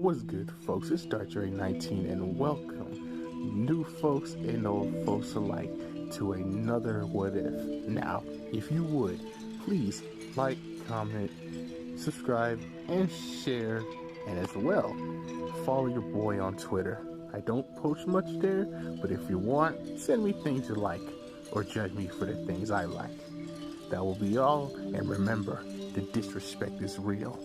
What's good, folks? It's Dark 19 and welcome, new folks and old folks alike, to another What If. Now, if you would, please like, comment, subscribe, and share, and as well, follow your boy on Twitter. I don't post much there, but if you want, send me things you like, or judge me for the things I like. That will be all, and remember, the disrespect is real.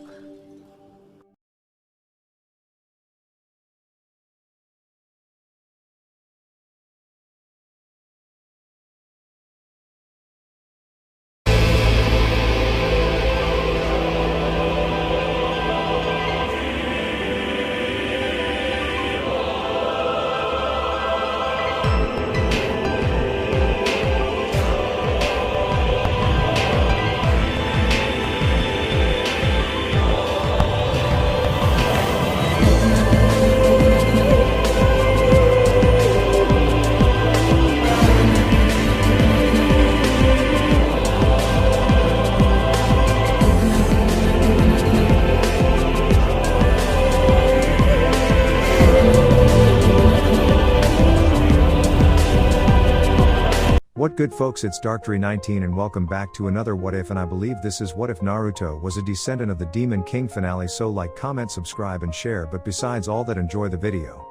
What good folks, it's Dark19 and welcome back to another What If, and I believe this is what if Naruto was a descendant of the Demon King finale. So like, comment, subscribe and share, but besides all that, enjoy the video.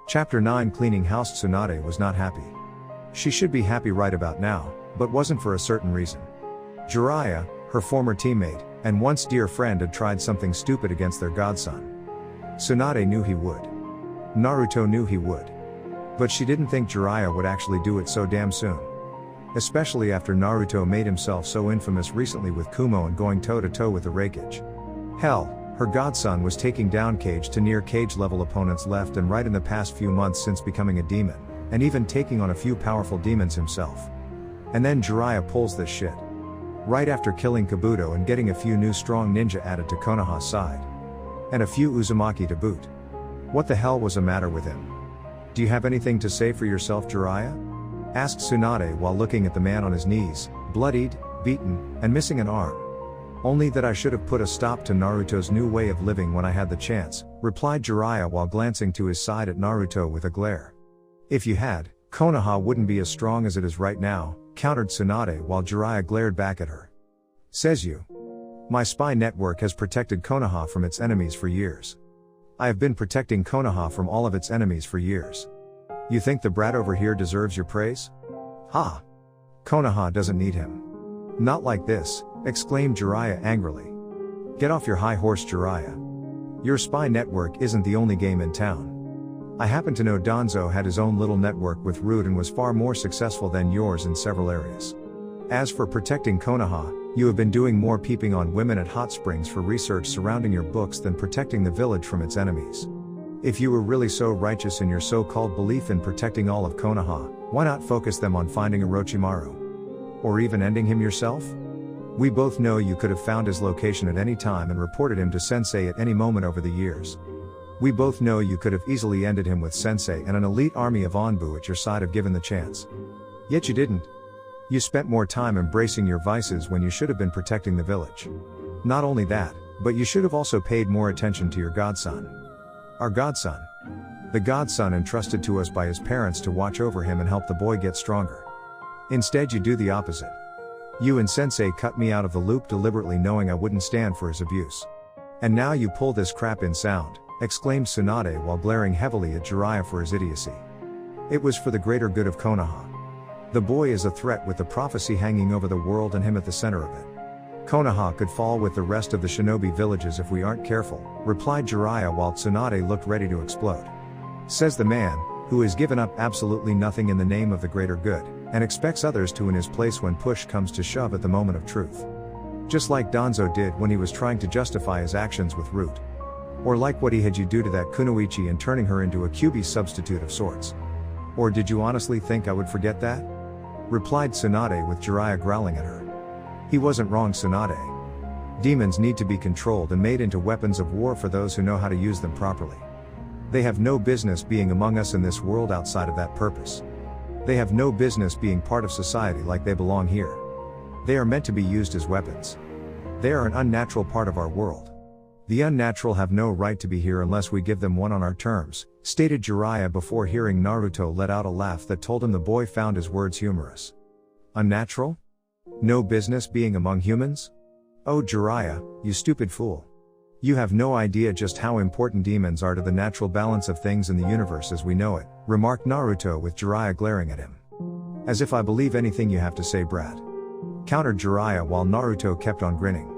Chapter 9, Cleaning House. Tsunade was not happy. She should be happy right about now, but wasn't for a certain reason. Jiraiya, her former teammate, and once dear friend, had tried something stupid against their godson. Tsunade knew he would. Naruto knew he would. But she didn't think Jiraiya would actually do it so damn soon. Especially after Naruto made himself so infamous recently with Kumo and going toe-to-toe with the Raikage. Hell, her godson was taking down cage to near cage level opponents left and right in the past few months since becoming a demon, and even taking on a few powerful demons himself. And then Jiraiya pulls this shit. Right after killing Kabuto and getting a few new strong ninja added to Konoha's side. And a few Uzumaki to boot. What the hell was the matter with him? Do you have anything to say for yourself, Jiraiya? Asked Tsunade while looking at the man on his knees, bloodied, beaten, and missing an arm. Only that I should have put a stop to Naruto's new way of living when I had the chance, replied Jiraiya while glancing to his side at Naruto with a glare. If you had, Konoha wouldn't be as strong as it is right now, countered Tsunade while Jiraiya glared back at her. Says you. My spy network has protected Konoha from its enemies for years. I have been protecting Konoha from all of its enemies for years. You think the brat over here deserves your praise? Ha! Konoha doesn't need him. Not like this, exclaimed Jiraiya angrily. Get off your high horse, Jiraiya. Your spy network isn't the only game in town. I happen to know Danzo had his own little network with Root and was far more successful than yours in several areas. As for protecting Konoha, you have been doing more peeping on women at hot springs for research surrounding your books than protecting the village from its enemies. If you were really so righteous in your so-called belief in protecting all of Konoha, why not focus them on finding Orochimaru? Or even ending him yourself? We both know you could have found his location at any time and reported him to Sensei at any moment over the years. We both know you could have easily ended him with Sensei and an elite army of Anbu at your side if given the chance. Yet you didn't. You spent more time embracing your vices when you should have been protecting the village. Not only that, but you should have also paid more attention to your godson. Our godson. The godson entrusted to us by his parents to watch over him and help the boy get stronger. Instead you do the opposite. You and Sensei cut me out of the loop deliberately, knowing I wouldn't stand for his abuse. And now you pull this crap in sound, exclaimed Tsunade while glaring heavily at Jiraiya for his idiocy. It was for the greater good of Konoha. The boy is a threat with the prophecy hanging over the world and him at the center of it. Konoha could fall with the rest of the shinobi villages if we aren't careful, replied Jiraiya while Tsunade looked ready to explode. Says the man, who has given up absolutely nothing in the name of the greater good, and expects others to in his place when push comes to shove at the moment of truth. Just like Danzo did when he was trying to justify his actions with Root. Or like what he had you do to that Kunoichi and turning her into a Kyuubi substitute of sorts. Or did you honestly think I would forget that? Replied Tsunade with Jiraiya growling at her. He wasn't wrong, Tsunade. Demons need to be controlled and made into weapons of war for those who know how to use them properly. They have no business being among us in this world outside of that purpose. They have no business being part of society like they belong here. They are meant to be used as weapons. They are an unnatural part of our world. The unnatural have no right to be here unless we give them one on our terms, stated Jiraiya before hearing Naruto let out a laugh that told him the boy found his words humorous. Unnatural? No business being among humans? Oh Jiraiya, you stupid fool. You have no idea just how important demons are to the natural balance of things in the universe as we know it, remarked Naruto with Jiraiya glaring at him. As if I believe anything you have to say, brat. Countered Jiraiya while Naruto kept on grinning.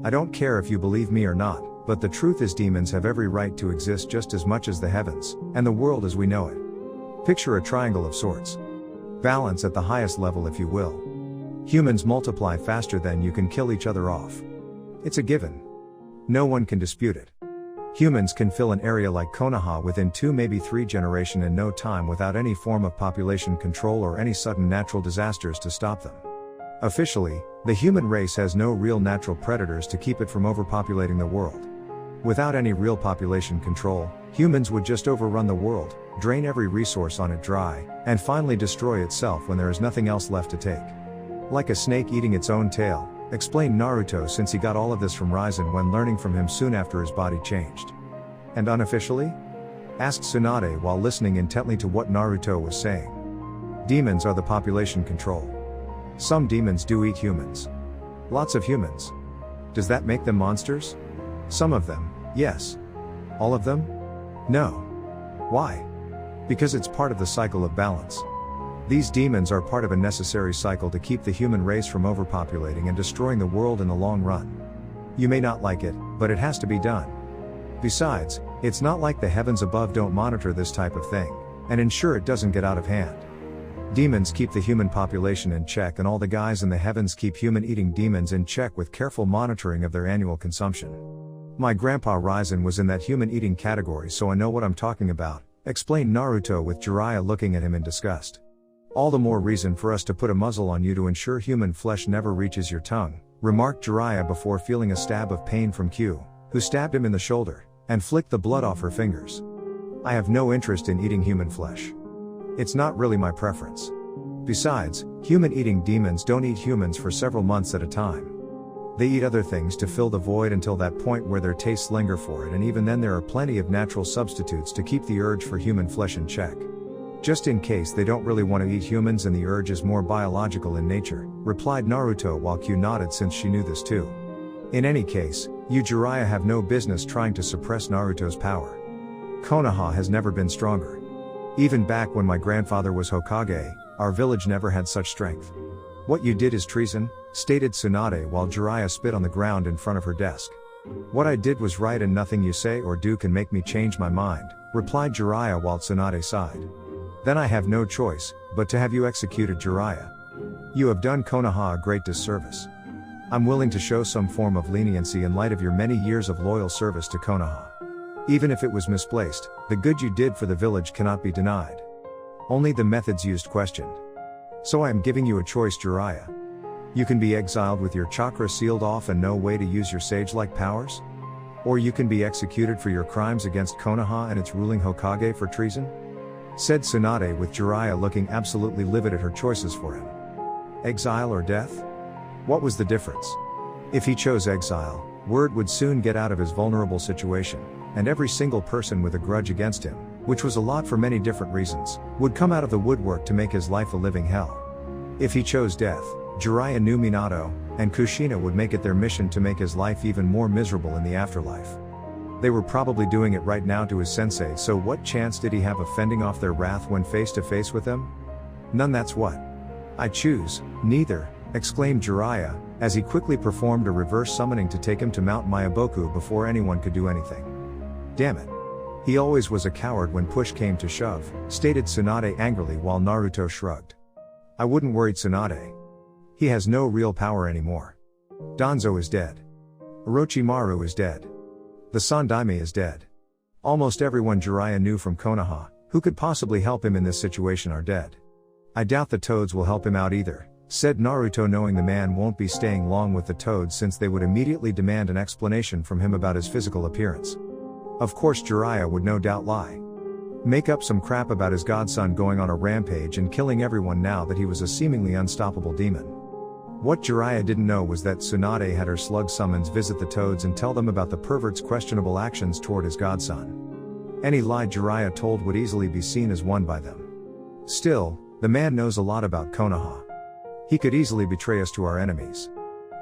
I don't care if you believe me or not, but the truth is demons have every right to exist just as much as the heavens, and the world as we know it. Picture a triangle of sorts. Balance at the highest level if you will. Humans multiply faster than you can kill each other off. It's a given. No one can dispute it. Humans can fill an area like Konoha within 2 maybe 3 generations in no time without any form of population control or any sudden natural disasters to stop them. Officially, the human race has no real natural predators to keep it from overpopulating the world. Without any real population control, humans would just overrun the world, drain every resource on it dry, and finally destroy itself when there is nothing else left to take. Like a snake eating its own tail, explained Naruto since he got all of this from Raizen when learning from him soon after his body changed. And unofficially? Asked Tsunade while listening intently to what Naruto was saying. Demons are the population control. Some demons do eat humans. Lots of humans. Does that make them monsters? Some of them, yes. All of them? No. Why? Because it's part of the cycle of balance. These demons are part of a necessary cycle to keep the human race from overpopulating and destroying the world in the long run. You may not like it, but it has to be done. Besides, it's not like the heavens above don't monitor this type of thing, and ensure it doesn't get out of hand. Demons keep the human population in check and all the guys in the heavens keep human-eating demons in check with careful monitoring of their annual consumption. My grandpa Raizen was in that human-eating category so I know what I'm talking about, explained Naruto with Jiraiya looking at him in disgust. All the more reason for us to put a muzzle on you to ensure human flesh never reaches your tongue, remarked Jiraiya before feeling a stab of pain from Q, who stabbed him in the shoulder, and flicked the blood off her fingers. I have no interest in eating human flesh. It's not really my preference. Besides, human-eating demons don't eat humans for several months at a time. They eat other things to fill the void until that point where their tastes linger for it, and even then there are plenty of natural substitutes to keep the urge for human flesh in check. Just in case they don't really want to eat humans and the urge is more biological in nature, replied Naruto while Q nodded since she knew this too. In any case, you Jiraiya have no business trying to suppress Naruto's power. Konoha has never been stronger. Even back when my grandfather was Hokage, our village never had such strength. What you did is treason, stated Tsunade while Jiraiya spit on the ground in front of her desk. What I did was right and nothing you say or do can make me change my mind, replied Jiraiya while Tsunade sighed. Then I have no choice, but to have you executed, Jiraiya. You have done Konoha a great disservice. I'm willing to show some form of leniency in light of your many years of loyal service to Konoha. Even if it was misplaced, the good you did for the village cannot be denied. Only the methods used questioned. So I am giving you a choice, Jiraiya. You can be exiled with your chakra sealed off and no way to use your sage-like powers? Or you can be executed for your crimes against Konoha and its ruling Hokage for treason? Said Tsunade with Jiraiya looking absolutely livid at her choices for him. Exile or death? What was the difference? If he chose exile, word would soon get out of his vulnerable situation, and every single person with a grudge against him, which was a lot for many different reasons, would come out of the woodwork to make his life a living hell. If he chose death, Jiraiya knew Minato and Kushina would make it their mission to make his life even more miserable in the afterlife. They were probably doing it right now to his sensei, so what chance did he have of fending off their wrath when face to face with them? None. That's what I choose, neither, exclaimed Jiraiya, as he quickly performed a reverse summoning to take him to Mount Myaboku before anyone could do anything. Damn it. He always was a coward when push came to shove, stated Tsunade angrily while Naruto shrugged. I wouldn't worry, Tsunade. He has no real power anymore. Danzo is dead. Orochimaru is dead. The Sandaime is dead. Almost everyone Jiraiya knew from Konoha, who could possibly help him in this situation, are dead. I doubt the Toads will help him out either, said Naruto, knowing the man won't be staying long with the Toads since they would immediately demand an explanation from him about his physical appearance. Of course Jiraiya would no doubt lie. Make up some crap about his godson going on a rampage and killing everyone now that he was a seemingly unstoppable demon. What Jiraiya didn't know was that Tsunade had her slug summons visit the toads and tell them about the pervert's questionable actions toward his godson. Any lie Jiraiya told would easily be seen as one by them. Still, the man knows a lot about Konoha. He could easily betray us to our enemies.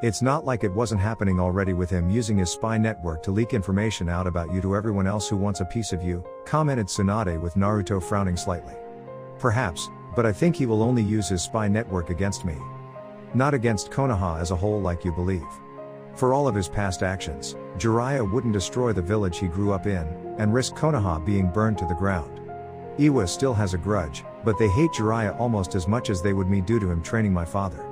It's not like it wasn't happening already with him using his spy network to leak information out about you to everyone else who wants a piece of you, commented Tsunade with Naruto frowning slightly. Perhaps, but I think he will only use his spy network against me. Not against Konoha as a whole like you believe. For all of his past actions, Jiraiya wouldn't destroy the village he grew up in, and risk Konoha being burned to the ground. Iwa still has a grudge, but they hate Jiraiya almost as much as they would me due to him training my father.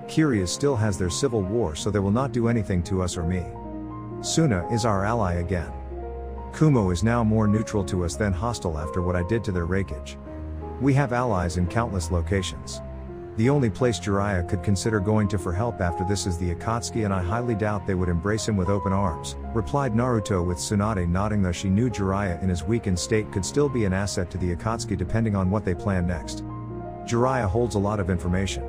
Kiryu still has their civil war, so they will not do anything to us or me. Suna is our ally again. Kumo is now more neutral to us than hostile after what I did to their raikage. We have allies in countless locations. The only place Jiraiya could consider going to for help after this is the Akatsuki, and I highly doubt they would embrace him with open arms, replied Naruto with Tsunade nodding, though she knew Jiraiya in his weakened state could still be an asset to the Akatsuki depending on what they plan next. Jiraiya holds a lot of information.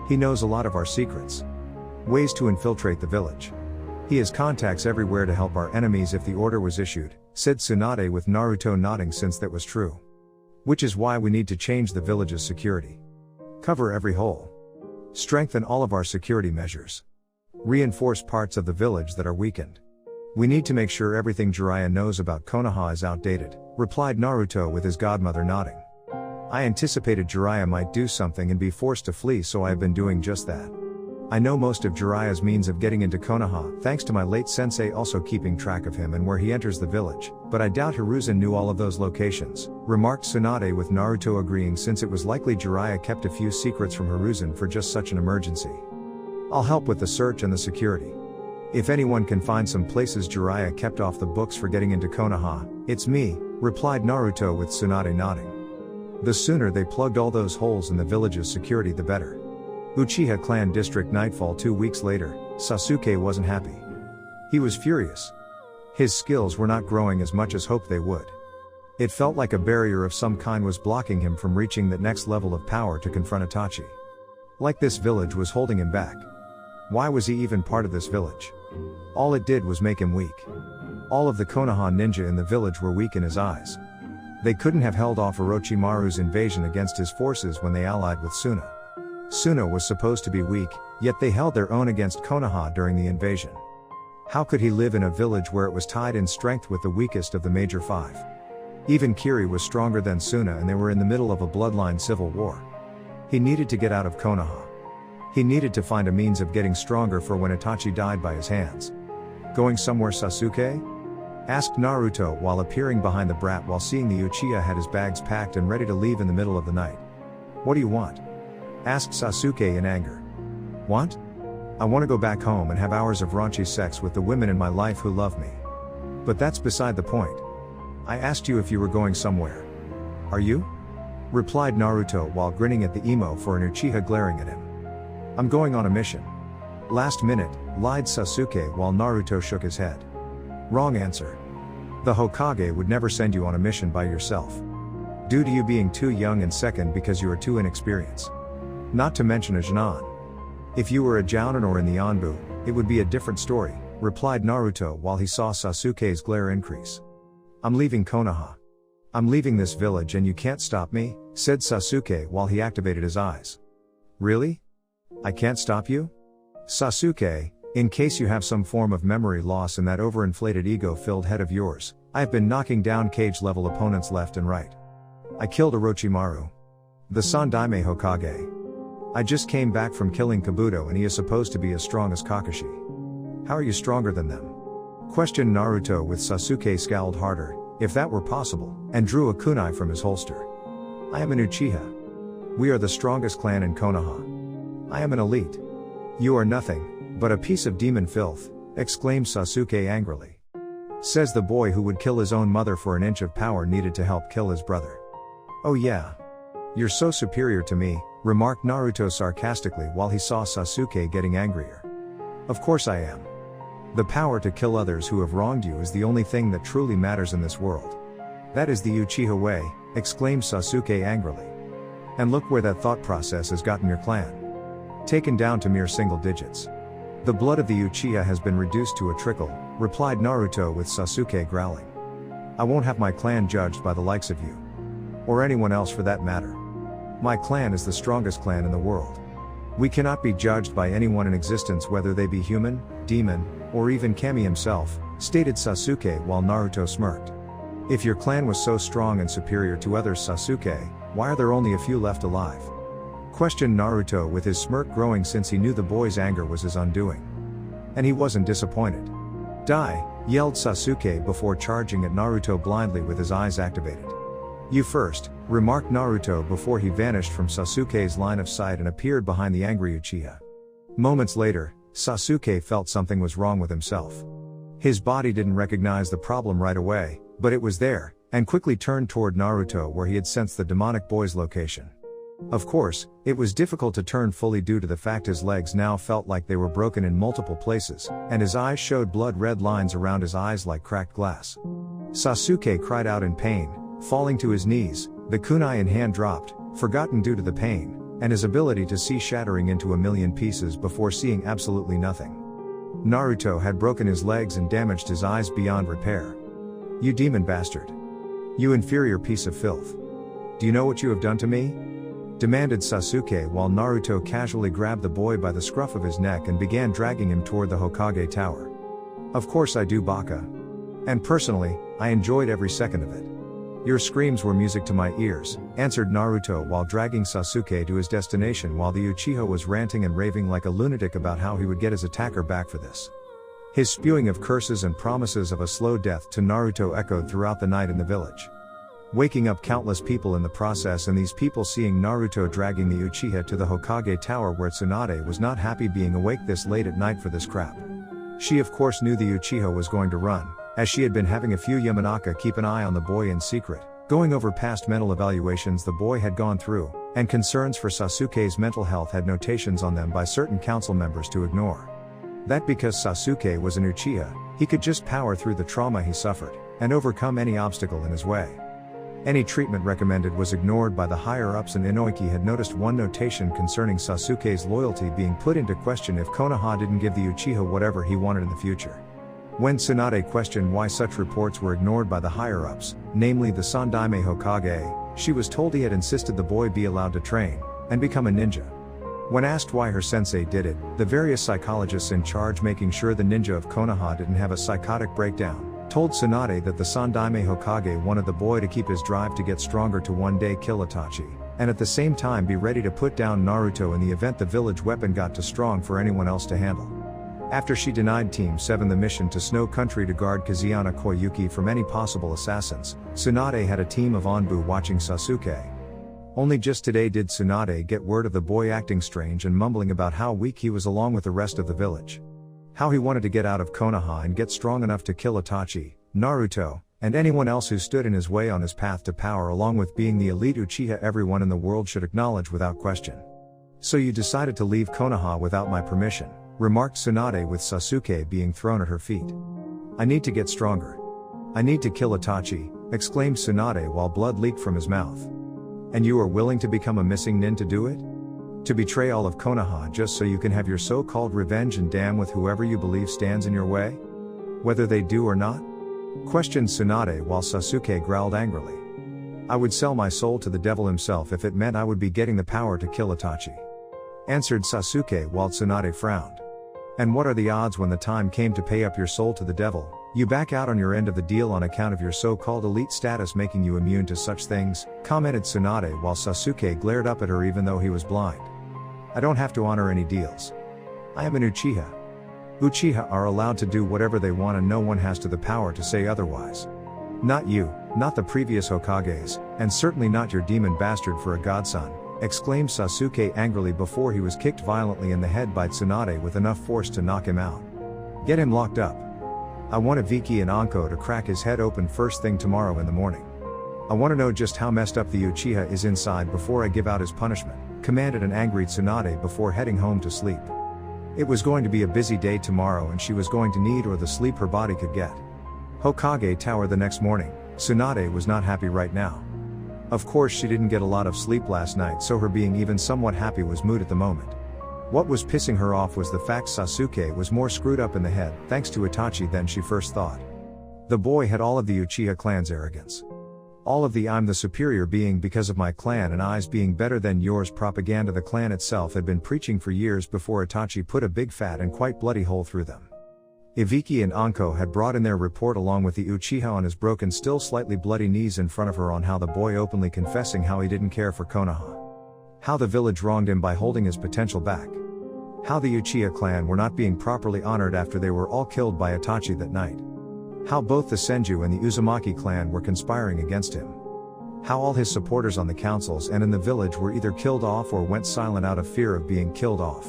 He knows a lot of our secrets. Ways to infiltrate the village. He has contacts everywhere to help our enemies if the order was issued, said Tsunade with Naruto nodding, since that was true. Which is why we need to change the village's security. Cover every hole. Strengthen all of our security measures. Reinforce parts of the village that are weakened. We need to make sure everything Jiraiya knows about Konoha is outdated, replied Naruto with his godmother nodding. I anticipated Jiraiya might do something and be forced to flee, so I have been doing just that. I know most of Jiraiya's means of getting into Konoha, thanks to my late sensei also keeping track of him and where he enters the village, but I doubt Hiruzen knew all of those locations, remarked Tsunade with Naruto agreeing, since it was likely Jiraiya kept a few secrets from Hiruzen for just such an emergency. I'll help with the search and the security. If anyone can find some places Jiraiya kept off the books for getting into Konoha, it's me, replied Naruto with Tsunade nodding. The sooner they plugged all those holes in the village's security the better. Uchiha Clan District nightfall 2 weeks later, Sasuke wasn't happy. He was furious. His skills were not growing as much as hoped they would. It felt like a barrier of some kind was blocking him from reaching that next level of power to confront Itachi. Like this village was holding him back. Why was he even part of this village? All it did was make him weak. All of the Konoha ninja in the village were weak in his eyes. They couldn't have held off Orochimaru's invasion against his forces when they allied with Suna. Suna was supposed to be weak, yet they held their own against Konoha during the invasion. How could he live in a village where it was tied in strength with the weakest of the major five? Even Kiryu was stronger than Suna, and they were in the middle of a bloodline civil war. He needed to get out of Konoha. He needed to find a means of getting stronger for when Itachi died by his hands. Going somewhere, Sasuke? Asked Naruto while appearing behind the brat while seeing the Uchiha had his bags packed and ready to leave in the middle of the night. What do you want? Asked Sasuke in anger. Want? I want to go back home and have hours of raunchy sex with the women in my life who love me. But that's beside the point. I asked you if you were going somewhere. Are you? Replied Naruto while grinning at the emo for an Uchiha glaring at him. I'm going on a mission. Last minute, lied Sasuke while Naruto shook his head. Wrong answer. The Hokage would never send you on a mission by yourself. Due to you being too young, and second because you are too inexperienced. Not to mention a Jonin. If you were a Jounin or in the Anbu, it would be a different story, replied Naruto while he saw Sasuke's glare increase. I'm leaving Konoha. I'm leaving this village and you can't stop me, said Sasuke while he activated his eyes. Really? I can't stop you? Sasuke, in case you have some form of memory loss in that overinflated ego-filled head of yours, I have been knocking down cage-level opponents left and right. I killed Orochimaru, the Sandaime Hokage. I just came back from killing Kabuto and he is supposed to be as strong as Kakashi. How are you stronger than them? Questioned Naruto with Sasuke scowled harder, if that were possible, and drew a kunai from his holster. I am an Uchiha. We are the strongest clan in Konoha. I am an elite. You are nothing but a piece of demon filth, exclaimed Sasuke angrily. Says the boy who would kill his own mother for an inch of power needed to help kill his brother. Oh yeah. You're so superior to me, remarked Naruto sarcastically while he saw Sasuke getting angrier. Of course I am. The power to kill others who have wronged you is the only thing that truly matters in this world. That is the Uchiha way, exclaimed Sasuke angrily. And look where that thought process has gotten your clan. taken down to mere single digits. The blood of the Uchiha has been reduced to a trickle, replied Naruto with Sasuke growling. I won't have my clan judged by the likes of you. Or anyone else for that matter. My clan is the strongest clan in the world. We cannot be judged by anyone in existence, whether they be human, demon, or even Kami himself, stated Sasuke while Naruto smirked. If your clan was so strong and superior to others, Sasuke, why are there only a few left alive? Questioned Naruto with his smirk growing, since he knew the boy's anger was his undoing. And he wasn't disappointed. Die, yelled Sasuke before charging at Naruto blindly with his eyes activated. You first, remarked Naruto before he vanished from Sasuke's line of sight and appeared behind the angry Uchiha. Moments later, Sasuke felt something was wrong with himself. His body didn't recognize the problem right away, but it was there, and quickly turned toward Naruto where he had sensed the demonic boy's location. Of course, it was difficult to turn fully due to the fact his legs now felt like they were broken in multiple places, and his eyes showed blood-red lines around his eyes like cracked glass. Sasuke cried out in pain, falling to his knees, the kunai in hand dropped, forgotten due to the pain, and his ability to see shattering into a million pieces before seeing absolutely nothing. Naruto had broken his legs and damaged his eyes beyond repair. You demon bastard! You inferior piece of filth! Do you know what you have done to me? Demanded Sasuke while Naruto casually grabbed the boy by the scruff of his neck and began dragging him toward the Hokage tower. Of course I do, Baka. And personally, I enjoyed every second of it. Your screams were music to my ears, answered Naruto while dragging Sasuke to his destination while the Uchiha was ranting and raving like a lunatic about how he would get his attacker back for this. His spewing of curses and promises of a slow death to Naruto echoed throughout the night in the village, waking up countless people in the process, and these people seeing Naruto dragging the Uchiha to the Hokage tower where Tsunade was not happy being awake this late at night for this crap. She of course knew the Uchiha was going to run, as she had been having a few Yamanaka keep an eye on the boy in secret, going over past mental evaluations the boy had gone through, and concerns for Sasuke's mental health had notations on them by certain council members to ignore. That because Sasuke was an Uchiha, he could just power through the trauma he suffered, and overcome any obstacle in his way. Any treatment recommended was ignored by the higher-ups, and Inoiki had noticed one notation concerning Sasuke's loyalty being put into question if Konoha didn't give the Uchiha whatever he wanted in the future. When Tsunade questioned why such reports were ignored by the higher-ups, namely the Sandaime Hokage, she was told he had insisted the boy be allowed to train, and become a ninja. When asked why her sensei did it, the various psychologists in charge making sure the ninja of Konoha didn't have a psychotic breakdown, told Tsunade that the Sandaime Hokage wanted the boy to keep his drive to get stronger to one day kill Itachi, and at the same time be ready to put down Naruto in the event the village weapon got too strong for anyone else to handle. After she denied Team 7 the mission to Snow Country to guard Kazuyana Koyuki from any possible assassins, Tsunade had a team of Anbu watching Sasuke. Only just today did Tsunade get word of the boy acting strange and mumbling about how weak he was along with the rest of the village. How he wanted to get out of Konoha and get strong enough to kill Itachi, Naruto, and anyone else who stood in his way on his path to power, along with being the elite Uchiha everyone in the world should acknowledge without question. So you decided to leave Konoha without my permission, remarked Tsunade with Sasuke being thrown at her feet. I need to get stronger. I need to kill Itachi, exclaimed Tsunade while blood leaked from his mouth. And you are willing to become a missing nin to do it? To betray all of Konoha just so you can have your so-called revenge and damn with whoever you believe stands in your way? Whether they do or not? Questioned Tsunade while Sasuke growled angrily. I would sell my soul to the devil himself if it meant I would be getting the power to kill Itachi, answered Sasuke while Tsunade frowned. And what are the odds when the time came to pay up your soul to the devil, you back out on your end of the deal on account of your so-called elite status making you immune to such things, commented Tsunade while Sasuke glared up at her even though he was blind. I don't have to honor any deals. I am an Uchiha. Uchiha are allowed to do whatever they want and no one has the power to say otherwise. Not you, not the previous Hokages, and certainly not your demon bastard for a godson, exclaimed Sasuke angrily before he was kicked violently in the head by Tsunade with enough force to knock him out. Get him locked up. I want Viki and Anko to crack his head open first thing tomorrow in the morning. I want to know just how messed up the Uchiha is inside before I give out his punishment, commanded an angry Tsunade before heading home to sleep. It was going to be a busy day tomorrow and she was going to need all the sleep her body could get. Hokage Tower the next morning, Tsunade was not happy right now. Of course she didn't get a lot of sleep last night, so her being even somewhat happy was moot at the moment. What was pissing her off was the fact Sasuke was more screwed up in the head, thanks to Itachi, than she first thought. The boy had all of the Uchiha clan's arrogance. All of the "I'm the superior being because of my clan and I's being better than yours" propaganda the clan itself had been preaching for years before Itachi put a big fat and quite bloody hole through them. Ibiki and Anko had brought in their report along with the Uchiha on his broken, still slightly bloody knees in front of her, on how the boy openly confessing how he didn't care for Konoha. How the village wronged him by holding his potential back. How the Uchiha clan were not being properly honored after they were all killed by Itachi that night. How both the Senju and the Uzumaki clan were conspiring against him. How all his supporters on the councils and in the village were either killed off or went silent out of fear of being killed off.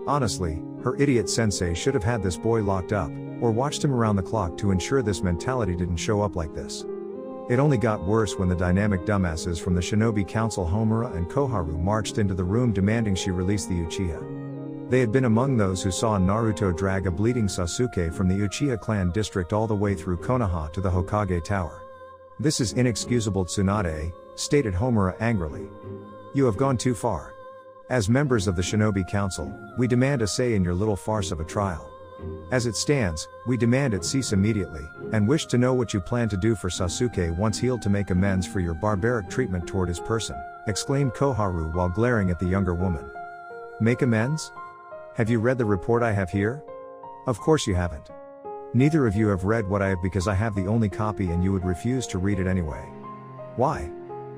Honestly, her idiot sensei should have had this boy locked up, or watched him around the clock to ensure this mentality didn't show up like this. It only got worse when the dynamic dumbasses from the Shinobi Council Homura and Koharu marched into the room demanding she release the Uchiha. They had been among those who saw Naruto drag a bleeding Sasuke from the Uchiha clan district all the way through Konoha to the Hokage Tower. "This is inexcusable, Tsunade," stated Homura angrily. "You have gone too far. As members of the Shinobi Council, we demand a say in your little farce of a trial. As it stands, we demand it cease immediately, and wish to know what you plan to do for Sasuke once healed to make amends for your barbaric treatment toward his person," exclaimed Koharu while glaring at the younger woman. "Make amends? Have you read the report I have here? Of course you haven't. Neither of you have read what I have, because I have the only copy and you would refuse to read it anyway. Why?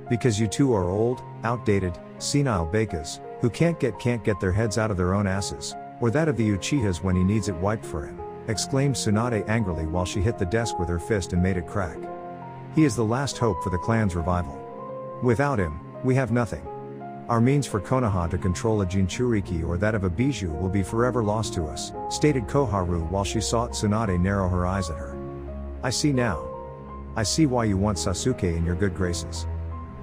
Because you two are old, outdated, senile bekas, who can't get their heads out of their own asses, or that of the Uchihas when he needs it wiped for him," exclaimed Tsunade angrily while she hit the desk with her fist and made it crack. "He is the last hope for the clan's revival. Without him, we have nothing. Our means for Konoha to control a Jinchuriki or that of a Bijou will be forever lost to us," stated Koharu while she saw Tsunade narrow her eyes at her. "I see now. I see why you want Sasuke in your good graces.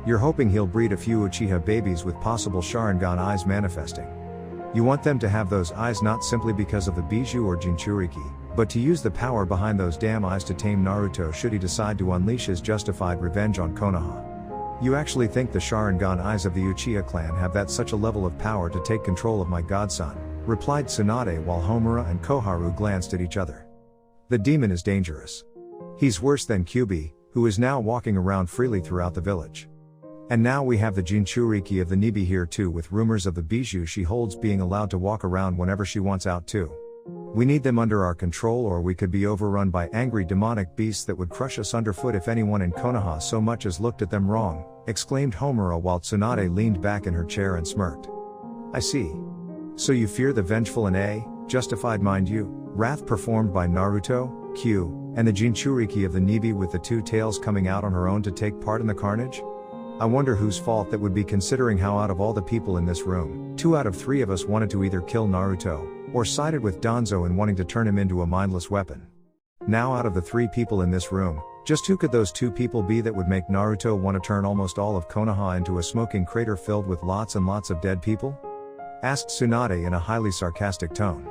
You're hoping he'll breed a few Uchiha babies with possible Sharingan eyes manifesting. You want them to have those eyes not simply because of the Bijou or Jinchuriki, but to use the power behind those damn eyes to tame Naruto should he decide to unleash his justified revenge on Konoha. You actually think the Sharingan eyes of the Uchiha clan have that such a level of power to take control of my godson," replied Tsunade while Homura and Koharu glanced at each other. "The demon is dangerous. He's worse than Kyubi, who is now walking around freely throughout the village. And now we have the Jinchuriki of the Nibi here too, with rumors of the Bijou she holds being allowed to walk around whenever she wants out too. We need them under our control, or we could be overrun by angry demonic beasts that would crush us underfoot if anyone in Konoha so much as looked at them wrong," exclaimed Homura while Tsunade leaned back in her chair and smirked. "I see. So you fear the vengeful and justified, mind you, wrath performed by Naruto, Q, and the Jinchuriki of the Nibi, with the two tails coming out on her own to take part in the carnage? I wonder whose fault that would be, considering how out of all the people in this room, 2 out of 3 of us wanted to either kill Naruto, or sided with Danzo in wanting to turn him into a mindless weapon. Now out of the 3 people in this room, just who could those 2 people be that would make Naruto want to turn almost all of Konoha into a smoking crater filled with lots and lots of dead people?" asked Tsunade in a highly sarcastic tone.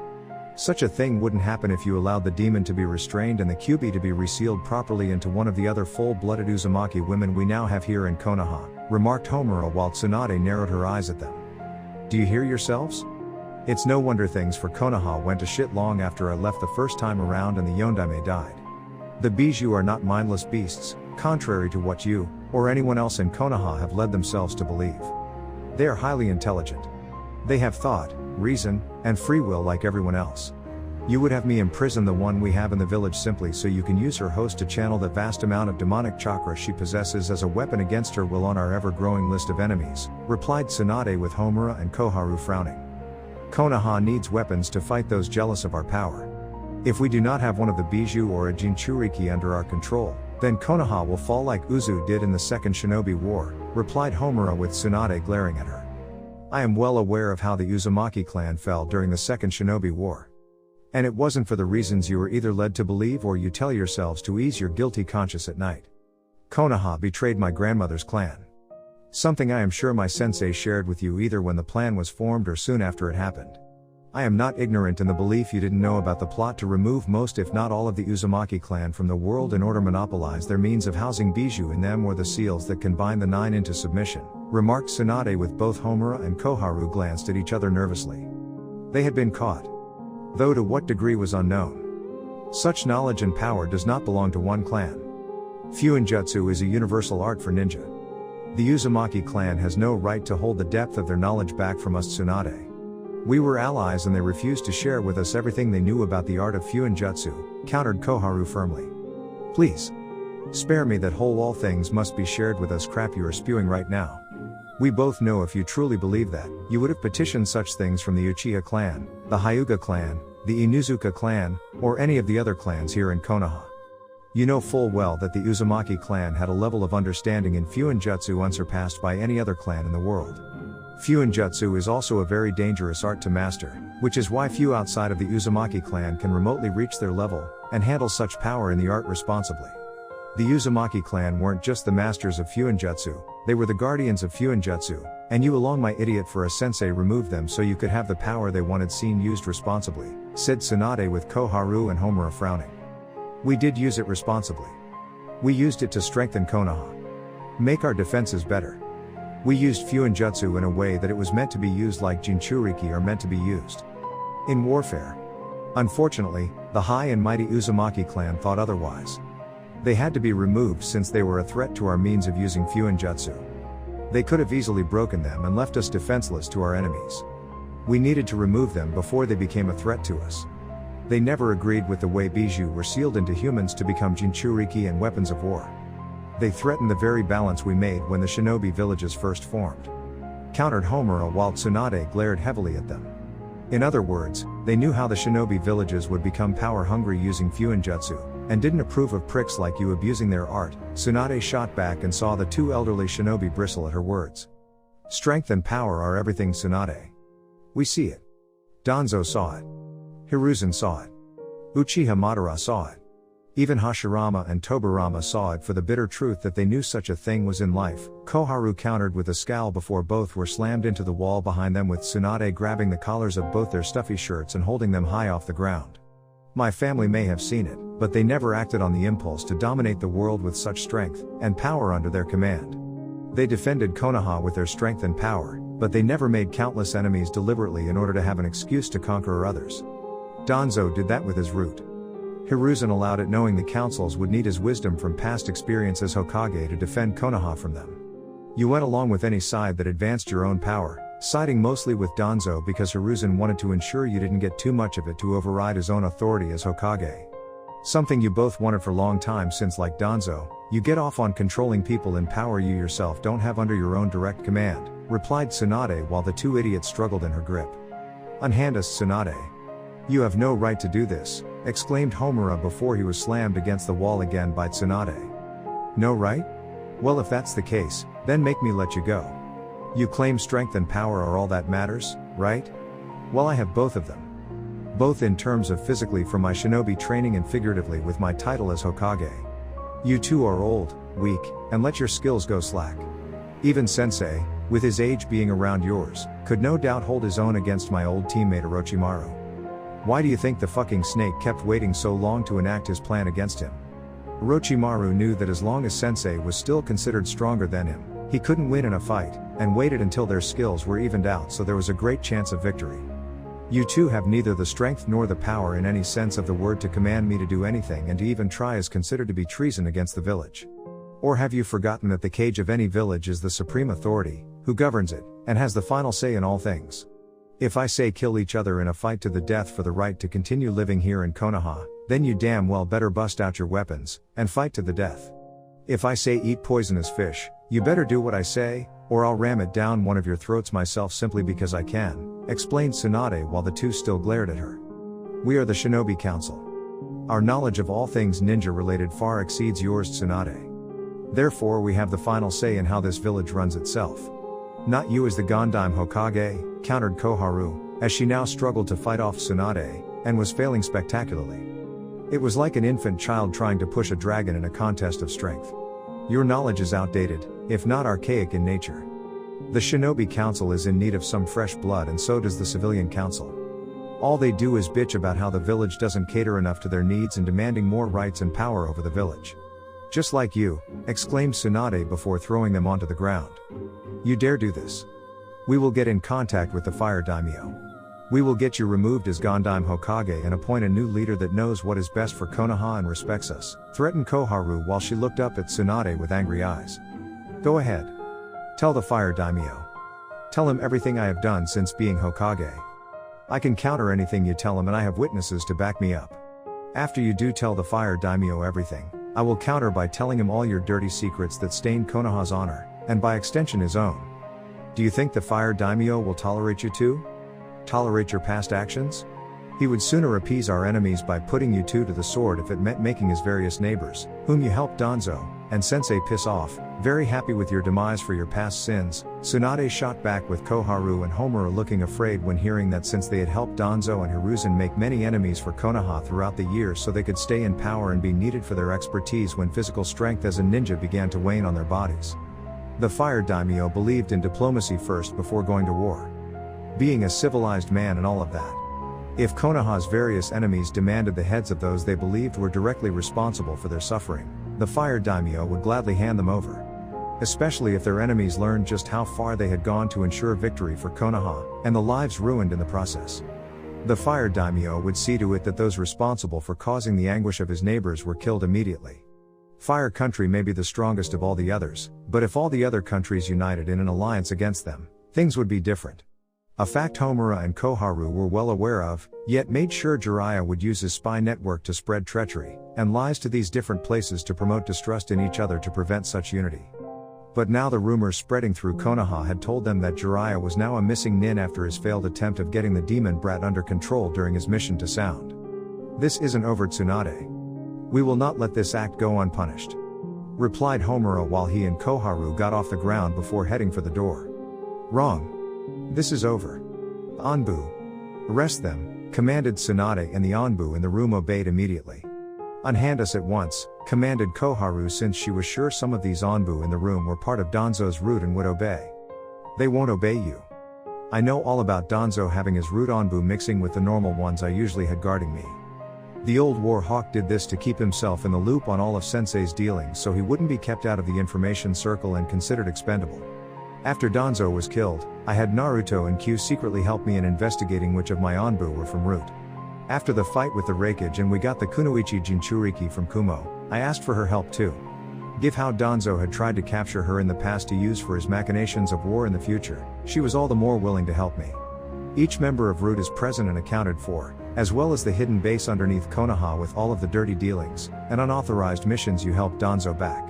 "Such a thing wouldn't happen if you allowed the demon to be restrained and the Kyubi to be resealed properly into one of the other full-blooded Uzumaki women we now have here in Konoha," remarked Homura while Tsunade narrowed her eyes at them. "Do you hear yourselves? It's no wonder things for Konoha went to shit long after I left the first time around and the Yondaime died. The Bijou are not mindless beasts, contrary to what you, or anyone else in Konoha have led themselves to believe. They are highly intelligent. They have thought, reason, and free will like everyone else. You would have me imprison the one we have in the village simply so you can use her host to channel the vast amount of demonic chakra she possesses as a weapon against her will on our ever-growing list of enemies," replied Tsunade with Homura and Koharu frowning. "Konoha needs weapons to fight those jealous of our power. If we do not have one of the Bijou or a Jinchuriki under our control, then Konoha will fall like Uzu did in the Second Shinobi War," replied Homura with Tsunade glaring at her. "I am well aware of how the Uzumaki clan fell during the Second Shinobi War. And it wasn't for the reasons you were either led to believe or you tell yourselves to ease your guilty conscience at night. Konoha betrayed my grandmother's clan. Something I am sure my sensei shared with you either when the plan was formed or soon after it happened. I am not ignorant in the belief you didn't know about the plot to remove most if not all of the Uzumaki clan from the world in order to monopolize their means of housing Bijou in them or the seals that can bind the 9 into submission," remarked Tsunade with both Homura and Koharu glanced at each other nervously. They had been caught. Though to what degree was unknown. Such knowledge and power does not belong to one clan. Fuinjutsu is a universal art for ninja. The Uzumaki clan has no right to hold the depth of their knowledge back from us Tsunade. We were allies and they refused to share with us everything they knew about the art of Fuinjutsu, countered Koharu firmly. Please. Spare me that whole all things must be shared with us crap you are spewing right now. We both know if you truly believe that, you would have petitioned such things from the Uchiha clan, the Hyuga clan, the Inuzuka clan, or any of the other clans here in Konoha. You know full well that the Uzumaki clan had a level of understanding in Fuinjutsu unsurpassed by any other clan in the world. Fuinjutsu is also a very dangerous art to master, which is why few outside of the Uzumaki clan can remotely reach their level, and handle such power in the art responsibly. The Uzumaki clan weren't just the masters of Fuinjutsu, they were the guardians of Fuinjutsu, and you along my idiot for a sensei removed them so you could have the power they wanted seen used responsibly, said Tsunade with Koharu and Homura frowning. We did use it responsibly. We used it to strengthen Konoha. Make our defenses better. We used Fuinjutsu in a way that it was meant to be used like Jinchuriki are meant to be used. In warfare. Unfortunately, the high and mighty Uzumaki clan thought otherwise. They had to be removed since they were a threat to our means of using Fuinjutsu. They could have easily broken them and left us defenseless to our enemies. We needed to remove them before they became a threat to us. They never agreed with the way Bijou were sealed into humans to become Jinchuriki and weapons of war. They threatened the very balance we made when the shinobi villages first formed. Countered Homura while Tsunade glared heavily at them. In other words, they knew how the shinobi villages would become power-hungry using Fuinjutsu, and didn't approve of pricks like you abusing their art. Tsunade shot back and saw the two elderly shinobi bristle at her words. Strength and power are everything Tsunade. We see it. Danzo saw it. Hiruzen saw it. Uchiha Madara saw it. Even Hashirama and Tobirama saw it for the bitter truth that they knew such a thing was in life. Koharu countered with a scowl before both were slammed into the wall behind them with Tsunade grabbing the collars of both their stuffy shirts and holding them high off the ground. My family may have seen it, but they never acted on the impulse to dominate the world with such strength and power under their command. They defended Konoha with their strength and power, but they never made countless enemies deliberately in order to have an excuse to conquer others. Danzo did that with his root. Hiruzen allowed it knowing the councils would need his wisdom from past experience as Hokage to defend Konoha from them. You went along with any side that advanced your own power, siding mostly with Danzo because Hiruzen wanted to ensure you didn't get too much of it to override his own authority as Hokage. Something you both wanted for a long time since like Danzo, you get off on controlling people in power you yourself don't have under your own direct command, replied Tsunade while the two idiots struggled in her grip. Unhand us Tsunade. You have no right to do this, exclaimed Homura before he was slammed against the wall again by Tsunade. No right? Well if that's the case, then make me let you go. You claim strength and power are all that matters, right? Well I have both of them. Both in terms of physically from my shinobi training and figuratively with my title as Hokage. You two are old, weak, and let your skills go slack. Even Sensei, with his age being around yours, could no doubt hold his own against my old teammate Orochimaru. Why do you think the fucking snake kept waiting so long to enact his plan against him? Orochimaru knew that as long as Sensei was still considered stronger than him, he couldn't win in a fight, and waited until their skills were evened out so there was a great chance of victory. You two have neither the strength nor the power in any sense of the word to command me to do anything, and to even try is considered to be treason against the village. Or have you forgotten that the cage of any village is the supreme authority, who governs it, and has the final say in all things? If I say kill each other in a fight to the death for the right to continue living here in Konoha, then you damn well better bust out your weapons, and fight to the death. If I say eat poisonous fish, you better do what I say, or I'll ram it down one of your throats myself simply because I can, explained Tsunade while the two still glared at her. We are the Shinobi Council. Our knowledge of all things ninja related far exceeds yours Tsunade. Therefore we have the final say in how this village runs itself. Not you as the Gondime Hokage, countered Koharu, as she now struggled to fight off Tsunade, and was failing spectacularly. It was like an infant child trying to push a dragon in a contest of strength. Your knowledge is outdated, if not archaic in nature. The Shinobi Council is in need of some fresh blood and so does the Civilian Council. All they do is bitch about how the village doesn't cater enough to their needs and demanding more rights and power over the village. Just like you, exclaimed Tsunade before throwing them onto the ground. You dare do this? We will get in contact with the Fire Daimyo. We will get you removed as Gondime Hokage and appoint a new leader that knows what is best for Konoha and respects us, threatened Koharu while she looked up at Tsunade with angry eyes. Go ahead. Tell the fire daimyo. Tell him everything I have done since being Hokage. I can counter anything you tell him and I have witnesses to back me up. After you do tell the fire daimyo everything, I will counter by telling him all your dirty secrets that stain Konoha's honor, and by extension his own. Do you think the fire daimyo will tolerate you too? Tolerate your past actions? He would sooner appease our enemies by putting you two to the sword if it meant making his various neighbors, whom you helped Danzo and Sensei piss off, very happy with your demise for your past sins. Tsunade shot back with Koharu and Homura looking afraid when hearing that since they had helped Danzo and Hiruzen make many enemies for Konoha throughout the years so they could stay in power and be needed for their expertise when physical strength as a ninja began to wane on their bodies. The fire daimyo believed in diplomacy first before going to war. Being a civilized man and all of that. If Konoha's various enemies demanded the heads of those they believed were directly responsible for their suffering, the fire daimyo would gladly hand them over. Especially if their enemies learned just how far they had gone to ensure victory for Konoha, and the lives ruined in the process. The fire daimyo would see to it that those responsible for causing the anguish of his neighbors were killed immediately. Fire country may be the strongest of all the others, but if all the other countries united in an alliance against them, things would be different. A fact Homura and Koharu were well aware of, yet made sure Jiraiya would use his spy network to spread treachery and lies to these different places to promote distrust in each other to prevent such unity. But now the rumors spreading through Konoha had told them that Jiraiya was now a missing nin after his failed attempt of getting the demon brat under control during his mission to Sound. This isn't over, Tsunade. We will not let this act go unpunished. Replied Homura while he and Koharu got off the ground before heading for the door. Wrong. This is over. Anbu. Arrest them, commanded Tsunade, and the Anbu in the room obeyed immediately. Unhand us at once, commanded Koharu, since she was sure some of these Anbu in the room were part of Danzo's route and would obey. They won't obey you. I know all about Danzo having his root Anbu mixing with the normal ones I usually had guarding me. The old war hawk did this to keep himself in the loop on all of Sensei's dealings so he wouldn't be kept out of the information circle and considered expendable. After Danzo was killed, I had Naruto and Q secretly help me in investigating which of my Anbu were from Root. After the fight with the Raikage and we got the Kunoichi Jinchuriki from Kumo, I asked for her help too. Given how Danzo had tried to capture her in the past to use for his machinations of war in the future, she was all the more willing to help me. Each member of Root is present and accounted for, as well as the hidden base underneath Konoha with all of the dirty dealings and unauthorized missions you helped Danzo back.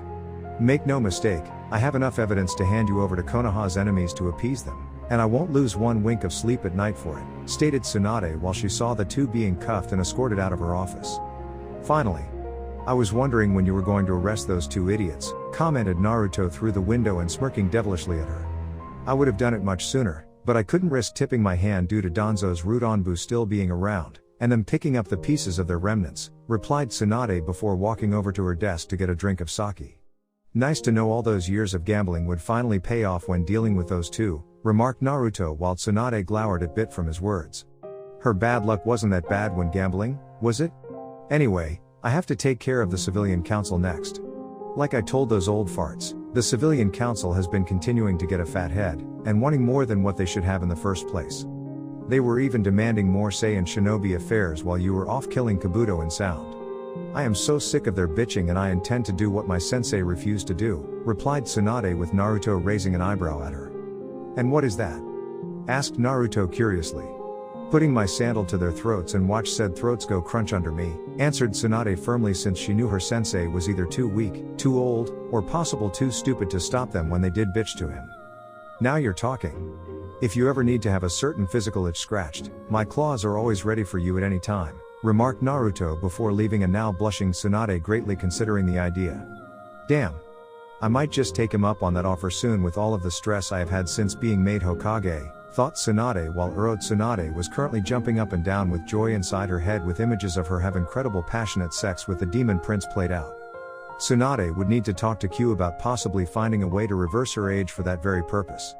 Make no mistake, I have enough evidence to hand you over to Konoha's enemies to appease them, and I won't lose one wink of sleep at night for it, stated Tsunade while she saw the two being cuffed and escorted out of her office. Finally. I was wondering when you were going to arrest those two idiots, commented Naruto through the window and smirking devilishly at her. I would have done it much sooner, but I couldn't risk tipping my hand due to Danzo's root Anbu still being around, and them picking up the pieces of their remnants, replied Tsunade before walking over to her desk to get a drink of sake. Nice to know all those years of gambling would finally pay off when dealing with those two, remarked Naruto while Tsunade glowered a bit from his words. Her bad luck wasn't that bad when gambling, was it? Anyway, I have to take care of the Civilian Council next. Like I told those old farts, the Civilian Council has been continuing to get a fat head, and wanting more than what they should have in the first place. They were even demanding more say in shinobi affairs while you were off killing Kabuto and Sound. I am so sick of their bitching and I intend to do what my sensei refused to do, replied Tsunade with Naruto raising an eyebrow at her. And what is that? Asked Naruto curiously. Putting my sandal to their throats and watch said throats go crunch under me, answered Tsunade firmly since she knew her sensei was either too weak, too old, or possible too stupid to stop them when they did bitch to him. Now you're talking. If you ever need to have a certain physical itch scratched, my claws are always ready for you at any time, remarked Naruto before leaving a now blushing Tsunade greatly considering the idea. Damn. I might just take him up on that offer soon with all of the stress I have had since being made Hokage, thought Tsunade while Uro Tsunade was currently jumping up and down with joy inside her head with images of her have incredible passionate sex with the demon prince played out. Tsunade would need to talk to Q about possibly finding a way to reverse her age for that very purpose.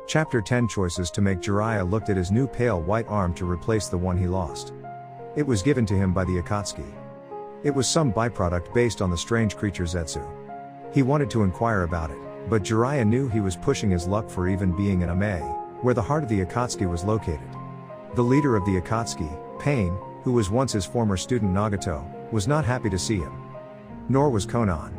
Chapter 10 Choices to make Jiraiya looked at his new pale white arm to replace the one he lost. It was given to him by the Akatsuki. It was some byproduct based on the strange creature Zetsu. He wanted to inquire about it, but Jiraiya knew he was pushing his luck for even being in Ame, where the heart of the Akatsuki was located. The leader of the Akatsuki, Pain, who was once his former student Nagato, was not happy to see him. Nor was Konan.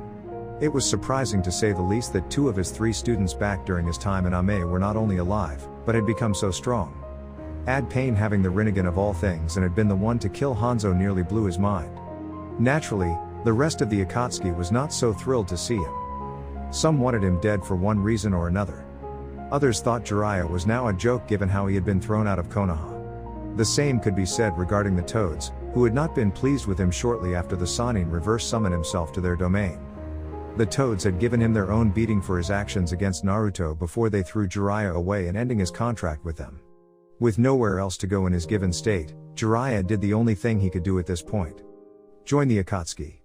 It was surprising to say the least that 2 of his 3 students back during his time in Ame were not only alive, but had become so strong. Add Pain having the Rinnegan of all things and had been the one to kill Hanzo nearly blew his mind. Naturally, the rest of the Akatsuki was not so thrilled to see him. Some wanted him dead for one reason or another. Others thought Jiraiya was now a joke given how he had been thrown out of Konoha. The same could be said regarding the Toads, who had not been pleased with him shortly after the Sannin reverse summoned himself to their domain. The Toads had given him their own beating for his actions against Naruto before they threw Jiraiya away and ending his contract with them. With nowhere else to go in his given state, Jiraiya did the only thing he could do at this point. Join the Akatsuki.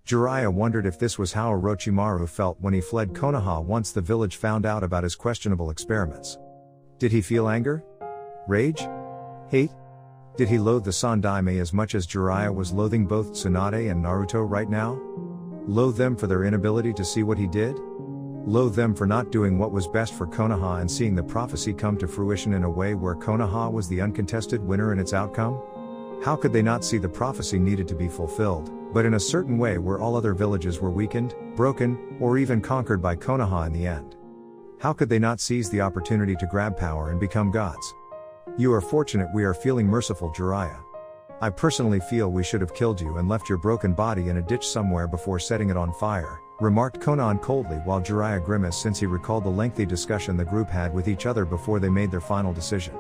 Jiraiya wondered if this was how Orochimaru felt when he fled Konoha once the village found out about his questionable experiments. Did he feel anger? Rage? Hate? Did he loathe the Sandaime as much as Jiraiya was loathing both Tsunade and Naruto right now? Loathe them for their inability to see what he did? Loathe them for not doing what was best for Konoha and seeing the prophecy come to fruition in a way where Konoha was the uncontested winner in its outcome? How could they not see the prophecy needed to be fulfilled, but in a certain way where all other villages were weakened, broken, or even conquered by Konoha in the end? How could they not seize the opportunity to grab power and become gods? You are fortunate we are feeling merciful, Jiraiya. I personally feel we should have killed you and left your broken body in a ditch somewhere before setting it on fire, remarked Konan coldly while Jiraiya grimaced since he recalled the lengthy discussion the group had with each other before they made their final decision.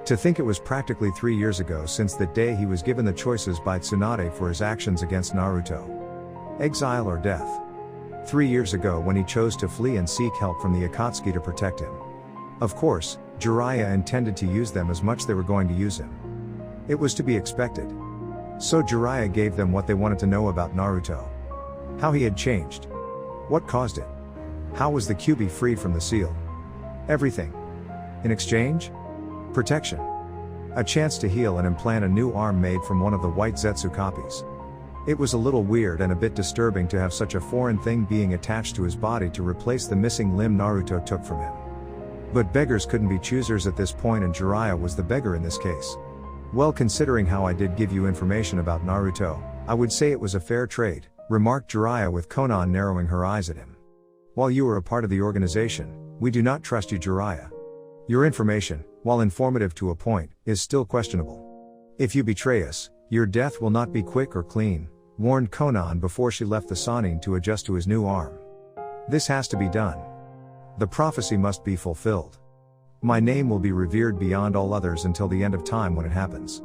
To think it was practically 3 years ago since that day he was given the choices by Tsunade for his actions against Naruto. Exile or death. 3 years ago when he chose to flee and seek help from the Akatsuki to protect him. Of course, Jiraiya intended to use them as much they were going to use him. It was to be expected. So Jiraiya gave them what they wanted to know about Naruto. How he had changed. What caused it? How was the Kyuubi freed from the seal? Everything. In exchange? Protection. A chance to heal and implant a new arm made from one of the white Zetsu copies. It was a little weird and a bit disturbing to have such a foreign thing being attached to his body to replace the missing limb Naruto took from him. But beggars couldn't be choosers at this point and Jiraiya was the beggar in this case. Well, considering how I did give you information about Naruto, I would say it was a fair trade, remarked Jiraiya with Konan narrowing her eyes at him. While you are a part of the organization, we do not trust you, Jiraiya. Your information, while informative to a point, is still questionable. If you betray us, your death will not be quick or clean, warned Konan before she left the Sannin to adjust to his new arm. This has to be done. The prophecy must be fulfilled. My name will be revered beyond all others until the end of time when it happens.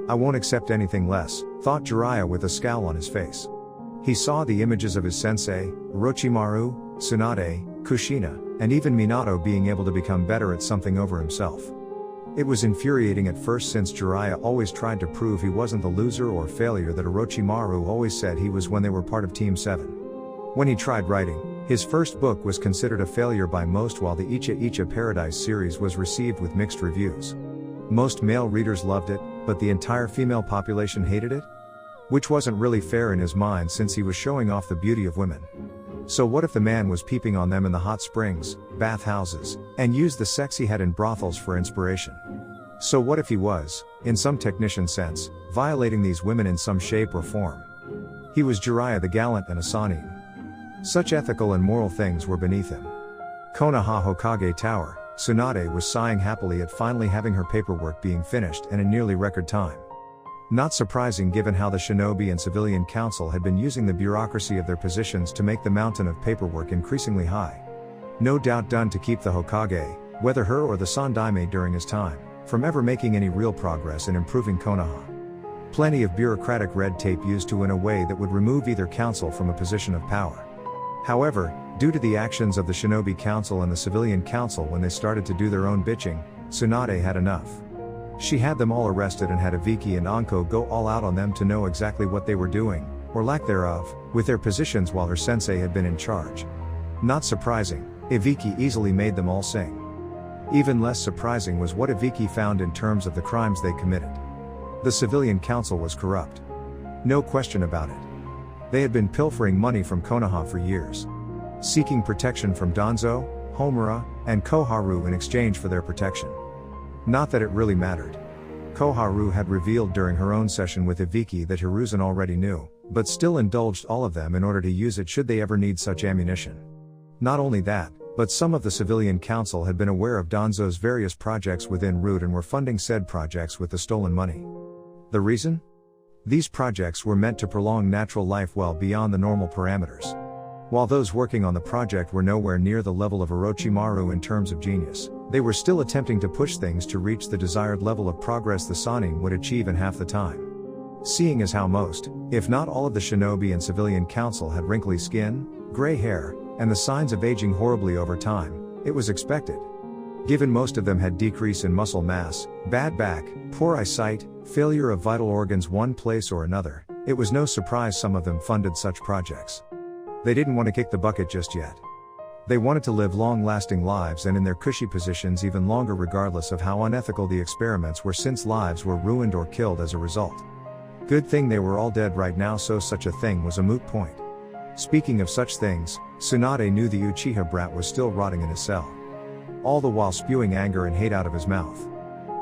I won't accept anything less, thought Jiraiya with a scowl on his face. He saw the images of his sensei, Orochimaru, Tsunade, Kushina, and even Minato being able to become better at something over himself. It was infuriating at first since Jiraiya always tried to prove he wasn't the loser or failure that Orochimaru always said he was when they were part of Team 7. When he tried writing, his first book was considered a failure by most while the Icha Icha Paradise series was received with mixed reviews. Most male readers loved it, but the entire female population hated it? Which wasn't really fair in his mind since he was showing off the beauty of women. So what if the man was peeping on them in the hot springs, bathhouses, and used the sex he had in brothels for inspiration? So what if he was, in some technician sense, violating these women in some shape or form? He was Jiraiya the gallant and a Sannin. Such ethical and moral things were beneath him. Konoha Hokage Tower, Tsunade was sighing happily at finally having her paperwork being finished and in nearly record time. Not surprising given how the Shinobi and Civilian Council had been using the bureaucracy of their positions to make the mountain of paperwork increasingly high. No doubt done to keep the Hokage, whether her or the Sandaime during his time, from ever making any real progress in improving Konoha. Plenty of bureaucratic red tape used to in a way that would remove either council from a position of power. However, due to the actions of the Shinobi Council and the Civilian Council when they started to do their own bitching, Tsunade had enough. She had them all arrested and had Ibiki and Anko go all out on them to know exactly what they were doing, or lack thereof, with their positions while her sensei had been in charge. Not surprising, Ibiki easily made them all sing. Even less surprising was what Ibiki found in terms of the crimes they committed. The Civilian Council was corrupt. No question about it. They had been pilfering money from Konoha for years. Seeking protection from Danzo, Homura, and Koharu in exchange for their protection. Not that it really mattered. Koharu had revealed during her own session with Ibiki that Hiruzen already knew, but still indulged all of them in order to use it should they ever need such ammunition. Not only that, but some of the civilian council had been aware of Danzo's various projects within Root and were funding said projects with the stolen money. The reason? These projects were meant to prolong natural life well beyond the normal parameters. While those working on the project were nowhere near the level of Orochimaru in terms of genius, they were still attempting to push things to reach the desired level of progress the Sannin would achieve in half the time. Seeing as how most, if not all of the shinobi and civilian council had wrinkly skin, gray hair, and the signs of aging horribly over time, it was expected. Given most of them had decrease in muscle mass, bad back, poor eyesight, failure of vital organs one place or another, it was no surprise some of them funded such projects. They didn't want to kick the bucket just yet. They wanted to live long-lasting lives and in their cushy positions even longer regardless of how unethical the experiments were since lives were ruined or killed as a result. Good thing they were all dead right now so such a thing was a moot point. Speaking of such things, Tsunade knew the Uchiha brat was still rotting in his cell. All the while spewing anger and hate out of his mouth.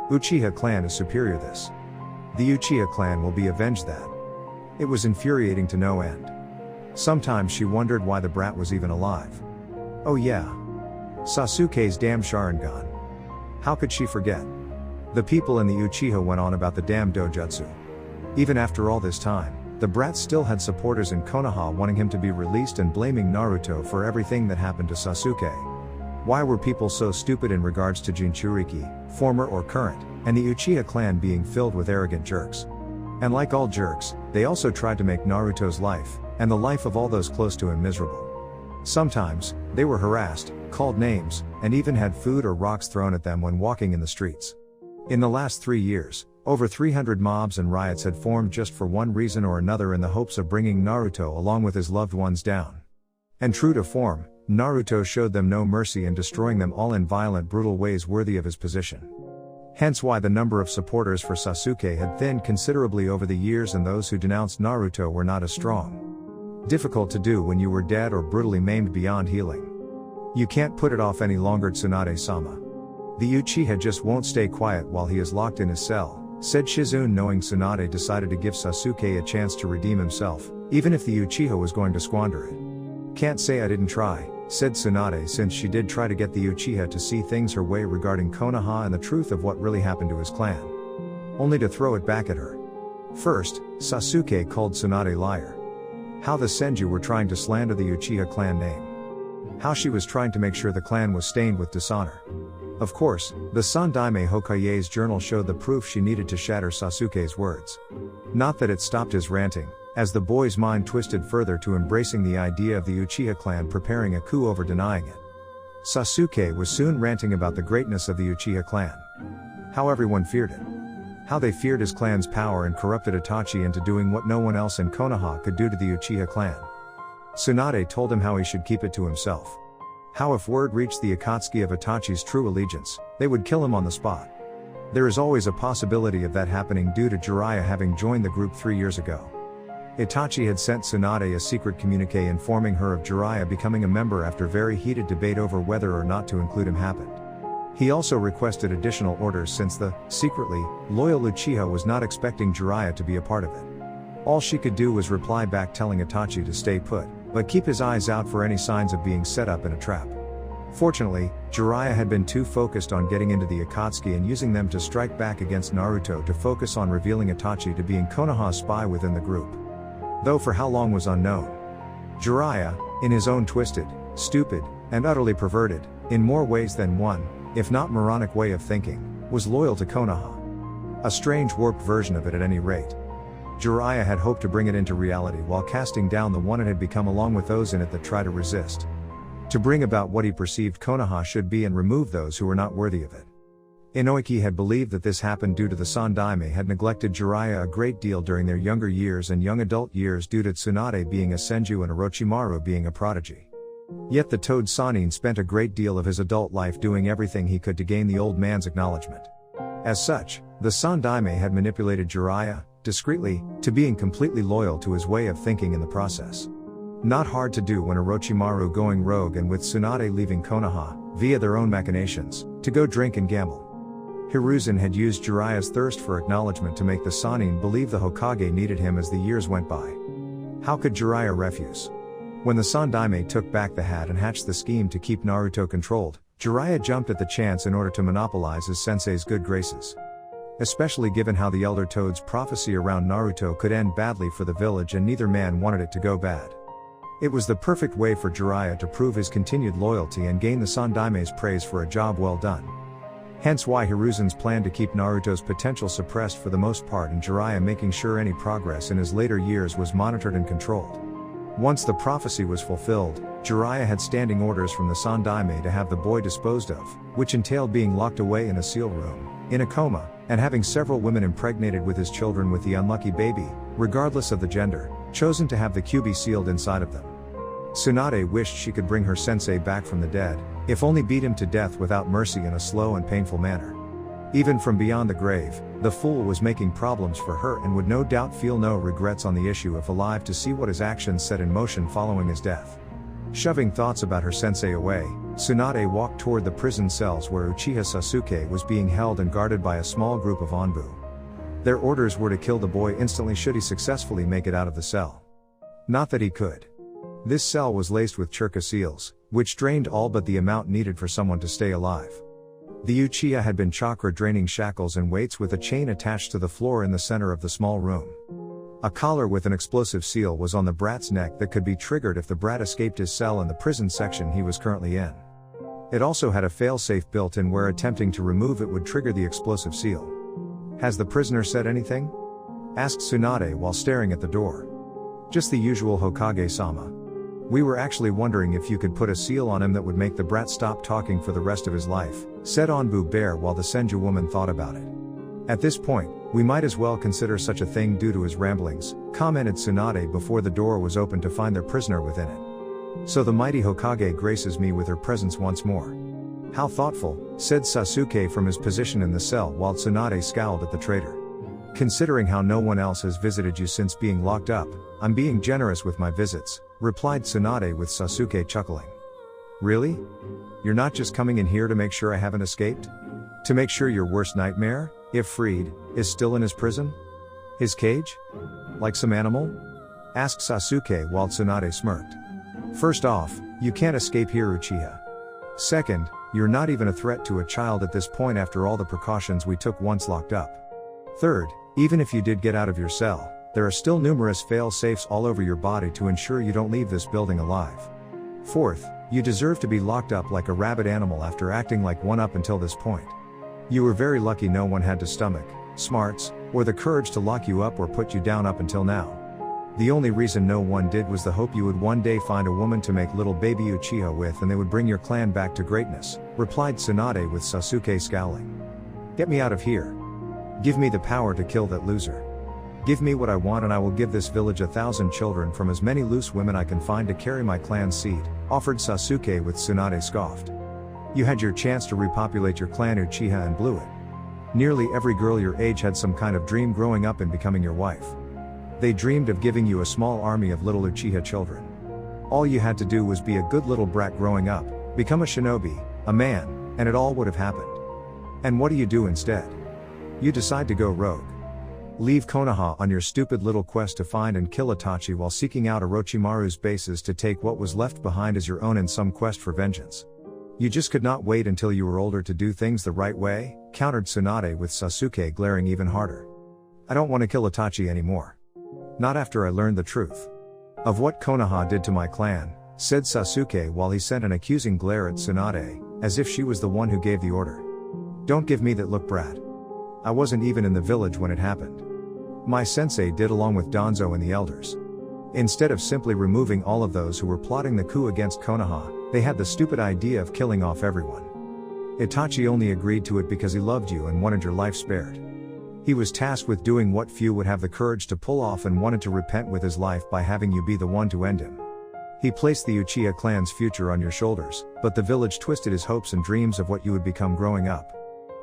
Uchiha clan is superior this. The Uchiha clan will be avenged that. It was infuriating to no end. Sometimes she wondered why the brat was even alive. Oh yeah. Sasuke's damn Sharingan. How could she forget? The people in the Uchiha went on about the damn dojutsu. Even after all this time, the brat still had supporters in Konoha wanting him to be released and blaming Naruto for everything that happened to Sasuke. Why were people so stupid in regards to Jinchuriki, former or current, and the Uchiha clan being filled with arrogant jerks? And like all jerks, they also tried to make Naruto's life, and the life of all those close to him miserable. Sometimes, they were harassed, called names, and even had food or rocks thrown at them when walking in the streets. In the last 3 years, over 300 mobs and riots had formed just for one reason or another in the hopes of bringing Naruto along with his loved ones down. And true to form, Naruto showed them no mercy in destroying them all in violent brutal ways worthy of his position. Hence why the number of supporters for Sasuke had thinned considerably over the years and those who denounced Naruto were not as strong. Difficult to do when you were dead or brutally maimed beyond healing. You can't put it off any longer, Tsunade-sama. The Uchiha just won't stay quiet while he is locked in his cell, said Shizune, knowing Tsunade decided to give Sasuke a chance to redeem himself, even if the Uchiha was going to squander it. Can't say I didn't try, said Tsunade, since she did try to get the Uchiha to see things her way regarding Konoha and the truth of what really happened to his clan. Only to throw it back at her. First, Sasuke called Tsunade liar. How the Senju were trying to slander the Uchiha clan name. How she was trying to make sure the clan was stained with dishonor. Of course, the Sandaime Hokage's journal showed the proof she needed to shatter Sasuke's words. Not that it stopped his ranting, as the boy's mind twisted further to embracing the idea of the Uchiha clan preparing a coup over denying it. Sasuke was soon ranting about the greatness of the Uchiha clan. How everyone feared it. How they feared his clan's power and corrupted Itachi into doing what no one else in Konoha could do to the Uchiha clan. Tsunade told him how he should keep it to himself. How if word reached the Akatsuki of Itachi's true allegiance, they would kill him on the spot. There is always a possibility of that happening due to Jiraiya having joined the group 3 years ago. Itachi had sent Tsunade a secret communique informing her of Jiraiya becoming a member after very heated debate over whether or not to include him happened. He also requested additional orders since the, secretly, loyal Uchiha was not expecting Jiraiya to be a part of it. All she could do was reply back telling Itachi to stay put, but keep his eyes out for any signs of being set up in a trap. Fortunately, Jiraiya had been too focused on getting into the Akatsuki and using them to strike back against Naruto to focus on revealing Itachi to being Konoha's spy within the group. Though for how long was unknown. Jiraiya, in his own twisted, stupid, and utterly perverted, in more ways than one, if not moronic way of thinking, was loyal to Konoha. A strange warped version of it at any rate. Jiraiya had hoped to bring it into reality while casting down the one it had become along with those in it that try to resist. To bring about what he perceived Konoha should be and remove those who were not worthy of it. Inoiki had believed that this happened due to the Sandaime had neglected Jiraiya a great deal during their younger years and young adult years due to Tsunade being a Senju and Orochimaru being a prodigy. Yet the Toad Sannin spent a great deal of his adult life doing everything he could to gain the old man's acknowledgement. As such, the Sandaime had manipulated Jiraiya, discreetly, to being completely loyal to his way of thinking in the process. Not hard to do when Orochimaru going rogue and with Tsunade leaving Konoha, via their own machinations, to go drink and gamble. Hiruzen had used Jiraiya's thirst for acknowledgement to make the Sannin believe the Hokage needed him as the years went by. How could Jiraiya refuse? When the Sandaime took back the hat and hatched the scheme to keep Naruto controlled, Jiraiya jumped at the chance in order to monopolize his sensei's good graces. Especially given how the Elder Toad's prophecy around Naruto could end badly for the village and neither man wanted it to go bad. It was the perfect way for Jiraiya to prove his continued loyalty and gain the Sandaime's praise for a job well done. Hence why Hiruzen's plan to keep Naruto's potential suppressed for the most part and Jiraiya making sure any progress in his later years was monitored and controlled. Once the prophecy was fulfilled, Jiraiya had standing orders from the Sandaime to have the boy disposed of, which entailed being locked away in a seal room, in a coma, and having several women impregnated with his children with the unlucky baby, regardless of the gender, chosen to have the Kyuubi sealed inside of them. Tsunade wished she could bring her sensei back from the dead, if only beat him to death without mercy in a slow and painful manner. Even from beyond the grave, the fool was making problems for her and would no doubt feel no regrets on the issue if alive to see what his actions set in motion following his death. Shoving thoughts about her sensei away, Tsunade walked toward the prison cells where Uchiha Sasuke was being held and guarded by a small group of Anbu. Their orders were to kill the boy instantly should he successfully make it out of the cell. Not that he could. This cell was laced with churka seals, which drained all but the amount needed for someone to stay alive. The Uchiha had been chakra draining shackles and weights with a chain attached to the floor in the center of the small room. A collar with an explosive seal was on the brat's neck that could be triggered if the brat escaped his cell in the prison section he was currently in. It also had a failsafe built in where attempting to remove it would trigger the explosive seal. "Has the prisoner said anything?" asked Tsunade while staring at the door. "Just the usual, Hokage-sama. We were actually wondering if you could put a seal on him that would make the brat stop talking for the rest of his life," said Anbu Bear while the Senju woman thought about it. "At this point, we might as well consider such a thing due to his ramblings," commented Tsunade before the door was opened to find their prisoner within it. "So the mighty Hokage graces me with her presence once more." "How thoughtful," said Sasuke from his position in the cell while Tsunade scowled at the traitor. "Considering how no one else has visited you since being locked up, I'm being generous with my visits," replied Tsunade with Sasuke chuckling. "Really? You're not just coming in here to make sure I haven't escaped? To make sure your worst nightmare, if freed, is still in his prison? His cage? Like some animal?" asked Sasuke while Tsunade smirked. "First off, you can't escape here, Uchiha. Second, you're not even a threat to a child at this point after all the precautions we took once locked up. Third, even if you did get out of your cell, there are still numerous fail-safes all over your body to ensure you don't leave this building alive. Fourth, you deserve to be locked up like a rabid animal after acting like one up until this point. You were very lucky no one had to stomach, smarts, or the courage to lock you up or put you down up until now. The only reason no one did was the hope you would one day find a woman to make little baby Uchiha with and they would bring your clan back to greatness," replied Tsunade with Sasuke scowling. "Get me out of here. Give me the power to kill that loser. Give me what I want and I will give this village 1,000 children from as many loose women I can find to carry my clan's seed," offered Sasuke with Tsunade scoffed. "You had your chance to repopulate your clan Uchiha and blew it. Nearly every girl your age had some kind of dream growing up and becoming your wife. They dreamed of giving you a small army of little Uchiha children. All you had to do was be a good little brat growing up, become a shinobi, a man, and it all would have happened. And what do you do instead? You decide to go rogue. Leave Konoha on your stupid little quest to find and kill Itachi while seeking out Orochimaru's bases to take what was left behind as your own in some quest for vengeance. You just could not wait until you were older to do things the right way," countered Tsunade with Sasuke glaring even harder. "I don't want to kill Itachi anymore. Not after I learned the truth of what Konoha did to my clan," said Sasuke while he sent an accusing glare at Tsunade, as if she was the one who gave the order. "Don't give me that look, brat. I wasn't even in the village when it happened. My sensei did along with Danzo and the elders. Instead of simply removing all of those who were plotting the coup against Konoha, they had the stupid idea of killing off everyone. Itachi only agreed to it because he loved you and wanted your life spared. He was tasked with doing what few would have the courage to pull off and wanted to repent with his life by having you be the one to end him. He placed the Uchiha clan's future on your shoulders, but the village twisted his hopes and dreams of what you would become growing up.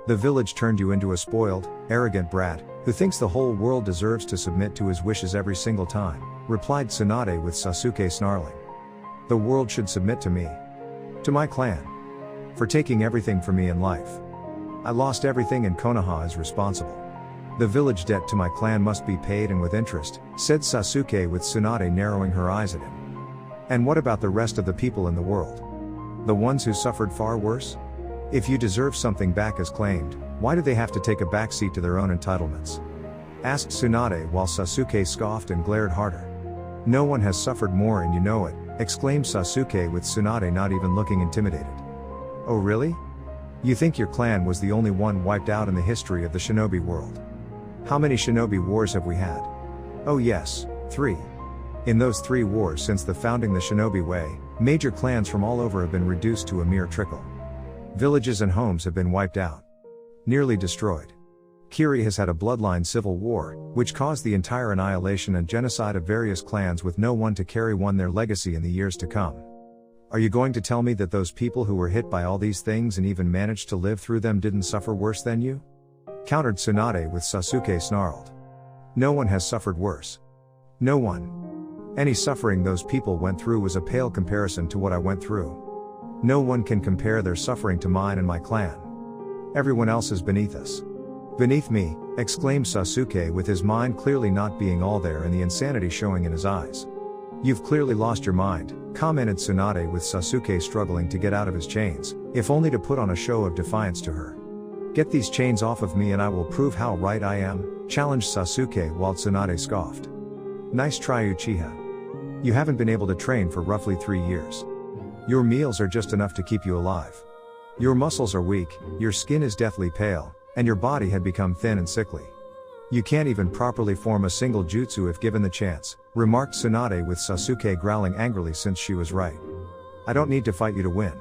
The village turned you into a spoiled, arrogant brat, who thinks the whole world deserves to submit to his wishes every single time," replied Tsunade with Sasuke snarling. "The world should submit to me. To my clan. For taking everything from me in life. I lost everything and Konoha is responsible. The village debt to my clan must be paid and with interest, said Sasuke with Tsunade narrowing her eyes at him. And what about the rest of the people in the world? The ones who suffered far worse? If you deserve something back as claimed, why do they have to take a backseat to their own entitlements? Asked Tsunade while Sasuke scoffed and glared harder. No one has suffered more and you know it, exclaimed Sasuke with Tsunade not even looking intimidated. Oh really? You think your clan was the only one wiped out in the history of the shinobi world? How many shinobi wars have we had? Oh yes, 3. In those 3 wars since the founding the shinobi way, major clans from all over have been reduced to a mere trickle. Villages and homes have been wiped out. Nearly destroyed. Kiri has had a bloodline civil war, which caused the entire annihilation and genocide of various clans with no one to carry on their legacy in the years to come. Are you going to tell me that those people who were hit by all these things and even managed to live through them didn't suffer worse than you? Countered Tsunade with Sasuke snarled. No one has suffered worse. No one. Any suffering those people went through was a pale comparison to what I went through. No one can compare their suffering to mine and my clan. Everyone else is beneath us. Beneath me, exclaimed Sasuke with his mind clearly not being all there and the insanity showing in his eyes. You've clearly lost your mind, commented Tsunade with Sasuke struggling to get out of his chains, if only to put on a show of defiance to her. Get these chains off of me and I will prove how right I am, challenged Sasuke while Tsunade scoffed. Nice try Uchiha. You haven't been able to train for roughly 3 years. Your meals are just enough to keep you alive. Your muscles are weak, your skin is deathly pale, and your body had become thin and sickly. You can't even properly form a single jutsu if given the chance, remarked Tsunade with Sasuke growling angrily since she was right. I don't need to fight you to win.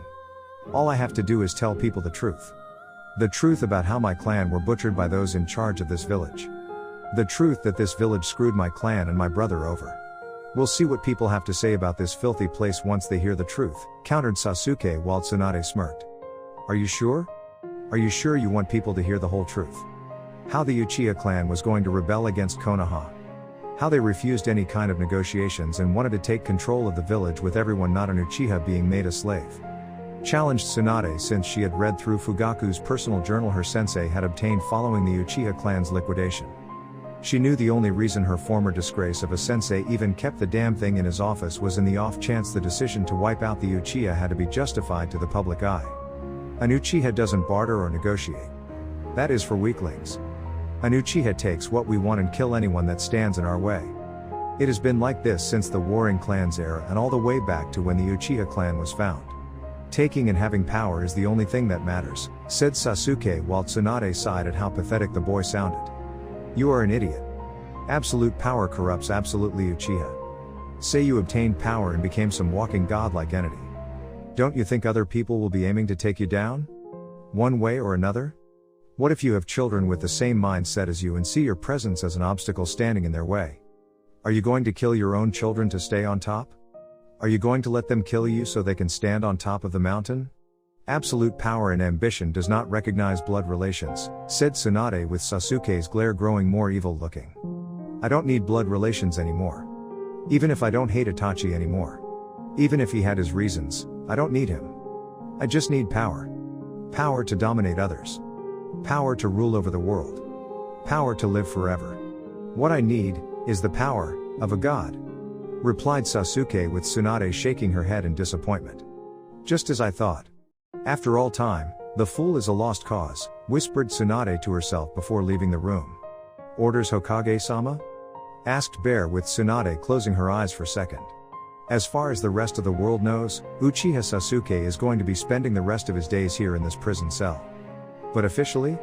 All I have to do is tell people the truth. The truth about how my clan were butchered by those in charge of this village. The truth that this village screwed my clan and my brother over. We'll see what people have to say about this filthy place once they hear the truth, countered Sasuke while Tsunade smirked. Are you sure? Are you sure you want people to hear the whole truth? How the Uchiha clan was going to rebel against Konoha. How they refused any kind of negotiations and wanted to take control of the village with everyone not an Uchiha being made a slave. Challenged Tsunade since she had read through Fugaku's personal journal her sensei had obtained following the Uchiha clan's liquidation. She knew the only reason her former disgrace of a sensei even kept the damn thing in his office was in the off chance the decision to wipe out the Uchiha had to be justified to the public eye. An Uchiha doesn't barter or negotiate. That is for weaklings. An Uchiha takes what we want and kill anyone that stands in our way. It has been like this since the Warring Clans era and all the way back to when the Uchiha clan was found. Taking and having power is the only thing that matters, said Sasuke while Tsunade sighed at how pathetic the boy sounded. You are an idiot. Absolute power corrupts absolutely Uchiha. Say you obtained power and became some walking godlike entity. Don't you think other people will be aiming to take you down? One way or another? What if you have children with the same mindset as you and see your presence as an obstacle standing in their way? Are you going to kill your own children to stay on top? Are you going to let them kill you so they can stand on top of the mountain? Absolute power and ambition does not recognize blood relations, said Tsunade with Sasuke's glare growing more evil looking. I don't need blood relations anymore. Even if I don't hate Itachi anymore. Even if he had his reasons, I don't need him. I just need power. Power to dominate others. Power to rule over the world. Power to live forever. What I need is the power of a god, replied Sasuke with Tsunade shaking her head in disappointment. Just as I thought. After all time, the fool is a lost cause, whispered Tsunade to herself before leaving the room. Orders Hokage-sama? Asked Bear with Tsunade closing her eyes for a second. As far as the rest of the world knows, Uchiha Sasuke is going to be spending the rest of his days here in this prison cell. But officially?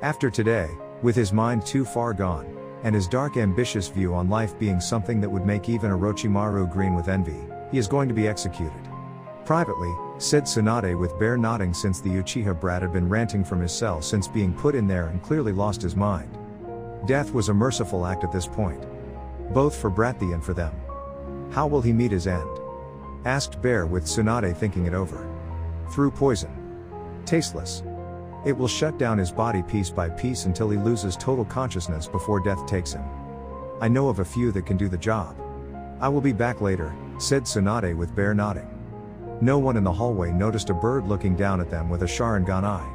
After today, with his mind too far gone, and his dark ambitious view on life being something that would make even Orochimaru green with envy, he is going to be executed. Privately, said Tsunade with Bear nodding since the Uchiha brat had been ranting from his cell since being put in there and clearly lost his mind. Death was a merciful act at this point. Both for Bratty and for them. How will he meet his end? Asked Bear with Tsunade thinking it over. Through poison. Tasteless. It will shut down his body piece by piece until he loses total consciousness before death takes him. I know of a few that can do the job. I will be back later, said Tsunade with Bear nodding. No one in the hallway noticed a bird looking down at them with a Sharingan eye.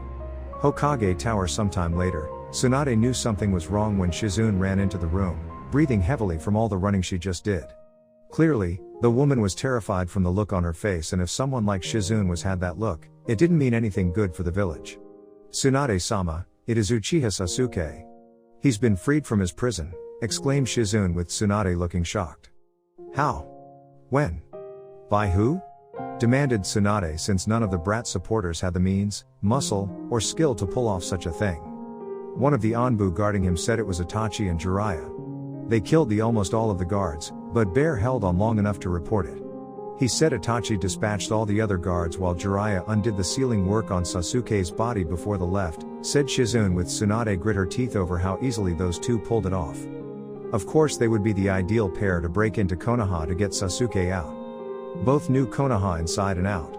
Hokage Tower. Sometime later, Tsunade knew something was wrong when Shizune ran into the room, breathing heavily from all the running she just did. Clearly, the woman was terrified from the look on her face, and if someone like Shizune had that look, it didn't mean anything good for the village. "Tsunade-sama, it is Uchiha Sasuke. He's been freed from his prison," exclaimed Shizune with Tsunade looking shocked. "How? When? By who?" demanded Tsunade, since none of the brat supporters had the means, muscle, or skill to pull off such a thing. One of the Anbu guarding him said it was Itachi and Jiraiya. They killed almost all of the guards, but Bear held on long enough to report it. He said Itachi dispatched all the other guards while Jiraiya undid the sealing work on Sasuke's body before the left, said Shizune with Tsunade grit her teeth over how easily those two pulled it off. Of course they would be the ideal pair to break into Konoha to get Sasuke out. Both knew Konoha inside and out.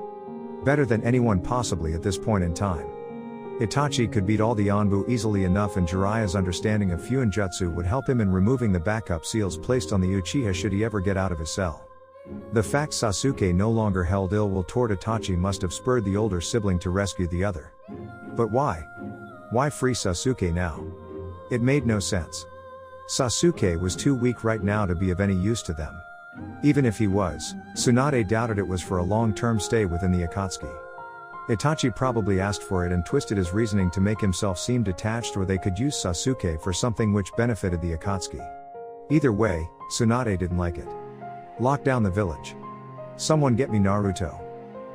Better than anyone possibly at this point in time. Itachi could beat all the Anbu easily enough, and Jiraiya's understanding of Fuinjutsu would help him in removing the backup seals placed on the Uchiha should he ever get out of his cell. The fact Sasuke no longer held ill will toward Itachi must have spurred the older sibling to rescue the other. But why? Why free Sasuke now? It made no sense. Sasuke was too weak right now to be of any use to them. Even if he was, Tsunade doubted it was for a long-term stay within the Akatsuki. Itachi probably asked for it and twisted his reasoning to make himself seem detached, or they could use Sasuke for something which benefited the Akatsuki. Either way, Tsunade didn't like it. Lock down the village. Someone get me Naruto.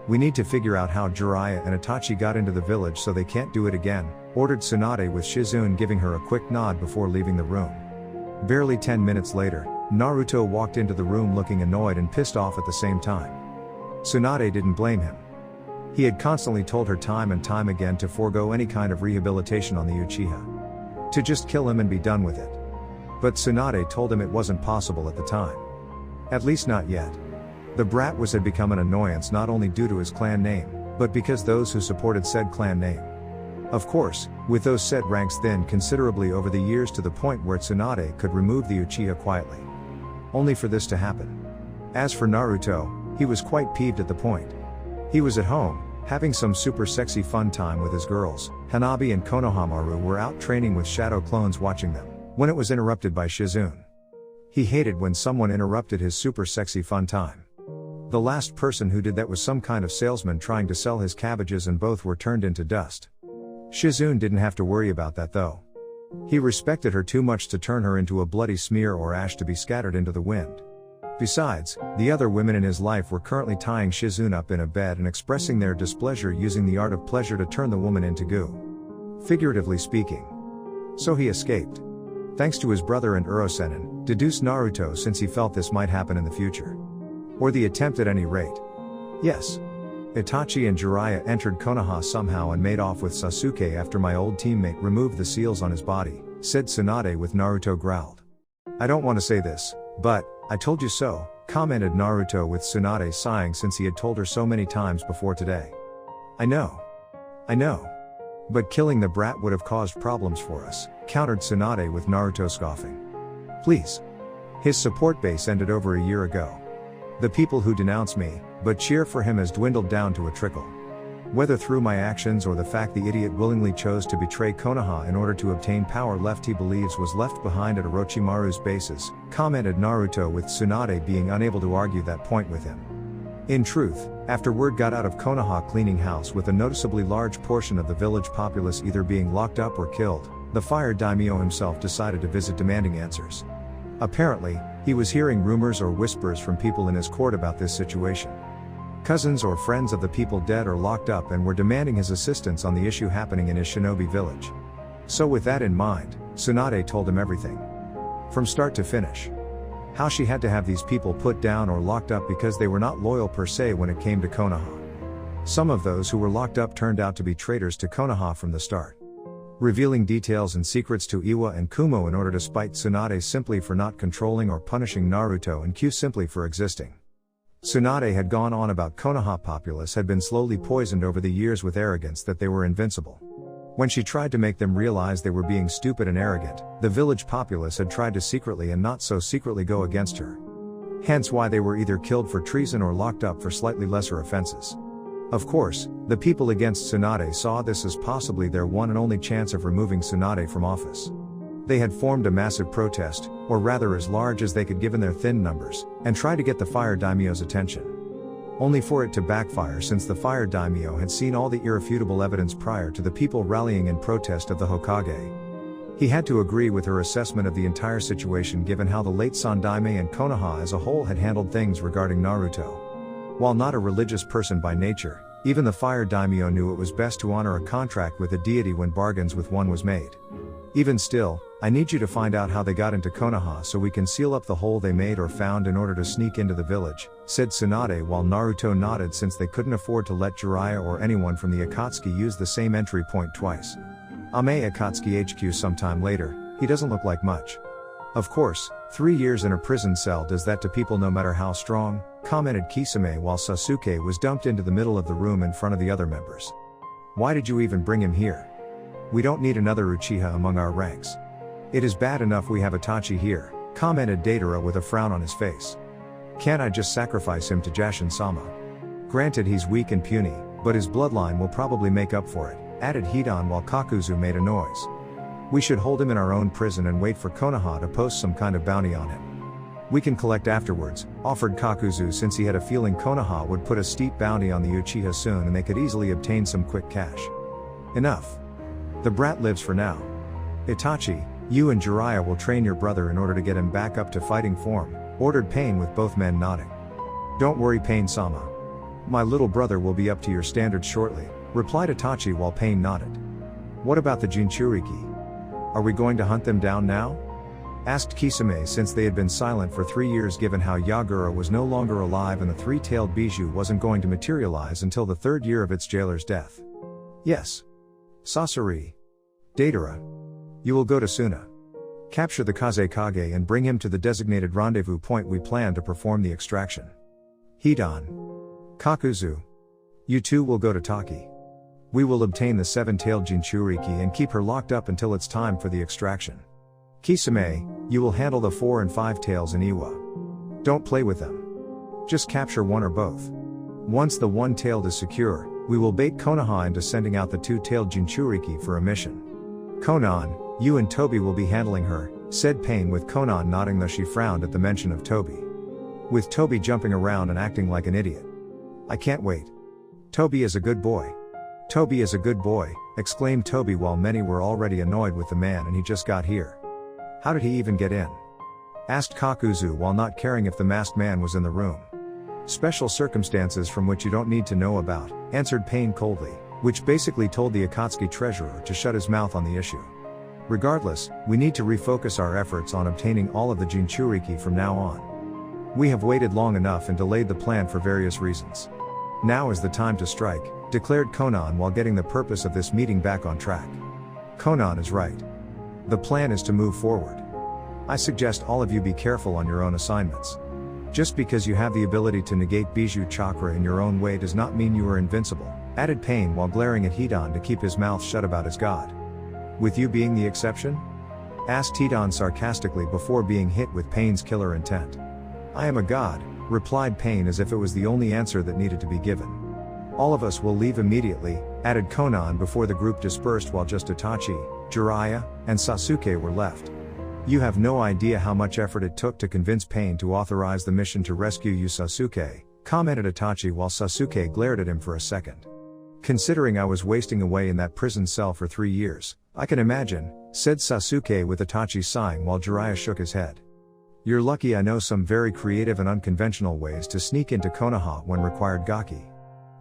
We need to figure out how Jiraiya and Itachi got into the village so they can't do it again, ordered Tsunade with Shizune giving her a quick nod before leaving the room. Barely 10 minutes later, Naruto walked into the room looking annoyed and pissed off at the same time. Tsunade didn't blame him. He had constantly told her time and time again to forego any kind of rehabilitation on the Uchiha. To just kill him and be done with it. But Tsunade told him it wasn't possible at the time. At least not yet. The brat had become an annoyance not only due to his clan name, but because those who supported said clan name. Of course, with those said ranks thinned considerably over the years to the point where Tsunade could remove the Uchiha quietly. Only for this to happen. As for Naruto, he was quite peeved at the point. He was at home, having some super sexy fun time with his girls. Hanabi and Konohamaru were out training with shadow clones watching them, when it was interrupted by Shizune. He hated when someone interrupted his super sexy fun time. The last person who did that was some kind of salesman trying to sell his cabbages, and both were turned into dust. Shizune didn't have to worry about that though. He respected her too much to turn her into a bloody smear or ash to be scattered into the wind. Besides, the other women in his life were currently tying Shizune up in a bed and expressing their displeasure using the art of pleasure to turn the woman into goo. Figuratively speaking. So he escaped. Thanks to his brother and Urosenin, deduced Naruto, since he felt this might happen in the future. Or the attempt at any rate. Yes. Itachi and Jiraiya entered Konoha somehow and made off with Sasuke after my old teammate removed the seals on his body, said Tsunade with Naruto growled. I don't want to say this, but, I told you so, commented Naruto with Tsunade sighing since he had told her so many times before today. I know. But killing the brat would have caused problems for us, countered Tsunade with Naruto scoffing. Please. His support base ended over a year ago. The people who denounce me, but cheer for him has dwindled down to a trickle. Whether through my actions or the fact the idiot willingly chose to betray Konoha in order to obtain power left he believes was left behind at Orochimaru's bases, commented Naruto with Tsunade being unable to argue that point with him. In truth, after word got out of Konoha cleaning house with a noticeably large portion of the village populace either being locked up or killed, the fire daimyo himself decided to visit demanding answers. Apparently, he was hearing rumors or whispers from people in his court about this situation. Cousins or friends of the people dead or locked up and were demanding his assistance on the issue happening in his shinobi village. So with that in mind, Tsunade told him everything. From start to finish. How she had to have these people put down or locked up because they were not loyal per se when it came to Konoha. Some of those who were locked up turned out to be traitors to Konoha from the start. Revealing details and secrets to Iwa and Kumo in order to spite Tsunade simply for not controlling or punishing Naruto and Q simply for existing. Tsunade had gone on about Konoha populace had been slowly poisoned over the years with arrogance that they were invincible. When she tried to make them realize they were being stupid and arrogant, the village populace had tried to secretly and not so secretly go against her. Hence why they were either killed for treason or locked up for slightly lesser offenses. Of course, the people against Tsunade saw this as possibly their one and only chance of removing Tsunade from office. They had formed a massive protest, or rather as large as they could given their thin numbers, and tried to get the Fire Daimyo's attention. Only for it to backfire, since the Fire Daimyo had seen all the irrefutable evidence prior to the people rallying in protest of the Hokage. He had to agree with her assessment of the entire situation given how the late Sandaime and Konoha as a whole had handled things regarding Naruto. While not a religious person by nature, even the Fire Daimyo knew it was best to honor a contract with a deity when bargains with one was made. Even still, I need you to find out how they got into Konoha so we can seal up the hole they made or found in order to sneak into the village, said Tsunade while Naruto nodded since they couldn't afford to let Jiraiya or anyone from the Akatsuki use the same entry point twice. Ame Akatsuki HQ sometime later, he doesn't look like much. Of course, 3 years in a prison cell does that to people no matter how strong, commented Kisame while Sasuke was dumped into the middle of the room in front of the other members. Why did you even bring him here? We don't need another Uchiha among our ranks. It is bad enough we have Itachi here, commented Deidara with a frown on his face. Can't I just sacrifice him to Jashin-sama? Granted he's weak and puny, but his bloodline will probably make up for it, added Hidan while Kakuzu made a noise. We should hold him in our own prison and wait for Konoha to post some kind of bounty on him. We can collect afterwards, offered Kakuzu since he had a feeling Konoha would put a steep bounty on the Uchiha soon and they could easily obtain some quick cash. Enough. The brat lives for now. Itachi, you and Jiraiya will train your brother in order to get him back up to fighting form, ordered Pain with both men nodding. Don't worry Pain-sama. My little brother will be up to your standards shortly, replied Itachi while Pain nodded. What about the Jinchuriki? Are we going to hunt them down now? Asked Kisame since they had been silent for 3 years given how Yagura was no longer alive and the three-tailed Bijou wasn't going to materialize until the 3rd year of its jailer's death. Yes. Sasori. Deidara. You will go to Suna. Capture the Kazekage and bring him to the designated rendezvous point we plan to perform the extraction. Hidan. Kakuzu. You two will go to Taki. We will obtain the 7-tailed Jinchuriki and keep her locked up until it's time for the extraction. Kisame, you will handle the 4 and 5 tails in Iwa. Don't play with them. Just capture one or both. Once the 1-tailed is secure, we will bait Konoha into sending out the 2-tailed Jinchuriki for a mission. Konan, you and Tobi will be handling her, said Pain with Konan nodding though she frowned at the mention of Tobi. With Tobi jumping around and acting like an idiot. I can't wait. Tobi is a good boy. Tobi is a good boy, exclaimed Tobi while many were already annoyed with the man and he just got here. How did he even get in? Asked Kakuzu while not caring if the masked man was in the room. Special circumstances from which you don't need to know about, answered Pain coldly, which basically told the Akatsuki treasurer to shut his mouth on the issue. Regardless, we need to refocus our efforts on obtaining all of the Jinchuriki from now on. We have waited long enough and delayed the plan for various reasons. Now is the time to strike, declared Konan while getting the purpose of this meeting back on track. Konan is right. The plan is to move forward. I suggest all of you be careful on your own assignments. Just because you have the ability to negate Bijou Chakra in your own way does not mean you are invincible, added Pain while glaring at Hidan to keep his mouth shut about his god. With you being the exception? Asked Hidan sarcastically before being hit with Pain's killer intent. I am a god, replied Pain as if it was the only answer that needed to be given. All of us will leave immediately, added Konan before the group dispersed while just Itachi, Jiraiya, and Sasuke were left. You have no idea how much effort it took to convince Pain to authorize the mission to rescue you Sasuke, commented Itachi while Sasuke glared at him for a second. Considering I was wasting away in that prison cell for 3 years, I can imagine, said Sasuke with Itachi sighing while Jiraiya shook his head. You're lucky I know some very creative and unconventional ways to sneak into Konoha when required Gaki.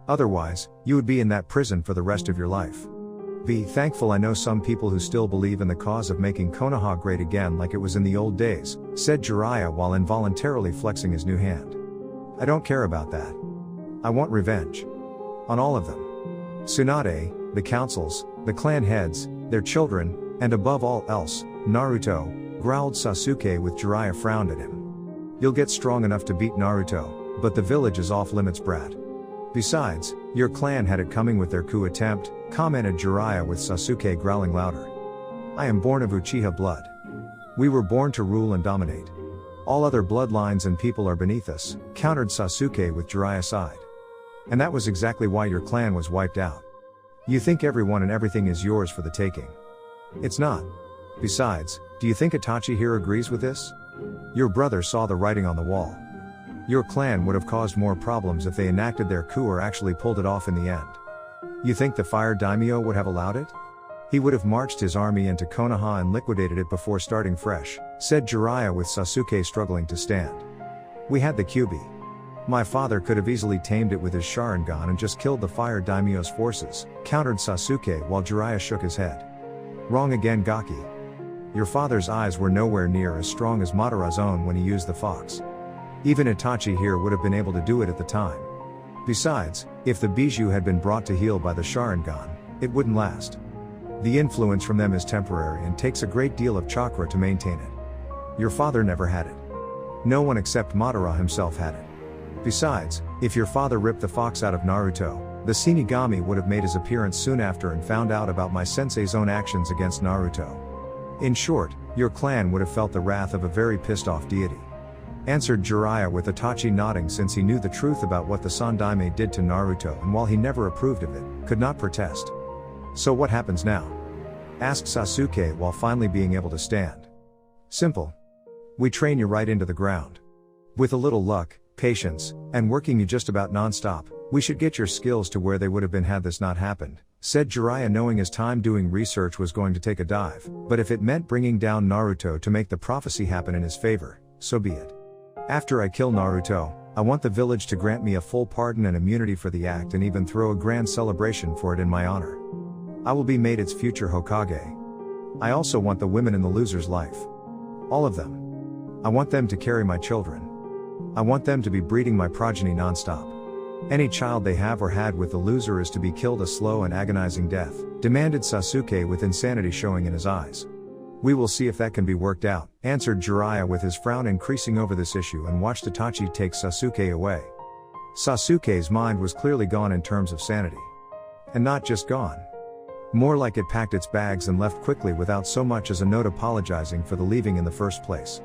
Otherwise, you would be in that prison for the rest of your life. Be thankful I know some people who still believe in the cause of making Konoha great again like it was in the old days, said Jiraiya while involuntarily flexing his new hand. I don't care about that. I want revenge. On all of them. Tsunade, the councils, the clan heads, their children, and above all else, Naruto, growled Sasuke with Jiraiya frowned at him. You'll get strong enough to beat Naruto, but the village is off limits brat. Besides, your clan had it coming with their coup attempt, commented Jiraiya with Sasuke growling louder. I am born of Uchiha blood. We were born to rule and dominate. All other bloodlines and people are beneath us, countered Sasuke with Jiraiya sighed. And that was exactly why your clan was wiped out. You think everyone and everything is yours for the taking. It's not. Besides, do you think Itachi here agrees with this? Your brother saw the writing on the wall. Your clan would have caused more problems if they enacted their coup or actually pulled it off in the end. You think the fire daimyo would have allowed it? He would have marched his army into Konoha and liquidated it before starting fresh, said Jiraiya with Sasuke struggling to stand. We had the Kyuubi. My father could have easily tamed it with his Sharingan and just killed the fire daimyo's forces, countered Sasuke while Jiraiya shook his head. Wrong again, Gaki. Your father's eyes were nowhere near as strong as Madara's own when he used the fox. Even Itachi here would have been able to do it at the time. Besides, if the Bijou had been brought to heel by the Sharingan, it wouldn't last. The influence from them is temporary and takes a great deal of chakra to maintain it. Your father never had it. No one except Madara himself had it. Besides, if your father ripped the fox out of Naruto, the Shinigami would have made his appearance soon after and found out about my sensei's own actions against Naruto. In short, your clan would have felt the wrath of a very pissed off deity. Answered Jiraiya with Itachi nodding since he knew the truth about what the Sandaime did to Naruto and while he never approved of it, could not protest. So what happens now? Asked Sasuke while finally being able to stand. Simple. We train you right into the ground. With a little luck, patience, and working you just about non-stop, we should get your skills to where they would have been had this not happened, said Jiraiya knowing his time doing research was going to take a dive, but if it meant bringing down Naruto to make the prophecy happen in his favor, so be it. After I kill Naruto, I want the village to grant me a full pardon and immunity for the act and even throw a grand celebration for it in my honor. I will be made its future Hokage. I also want the women in the loser's life. All of them. I want them to carry my children. I want them to be breeding my progeny non-stop. Any child they have or had with the loser is to be killed a slow and agonizing death, demanded Sasuke with insanity showing in his eyes. We will see if that can be worked out, answered Jiraiya with his frown increasing over this issue and watched Itachi take Sasuke away. Sasuke's mind was clearly gone in terms of sanity. And not just gone. More like it packed its bags and left quickly without so much as a note apologizing for the leaving in the first place.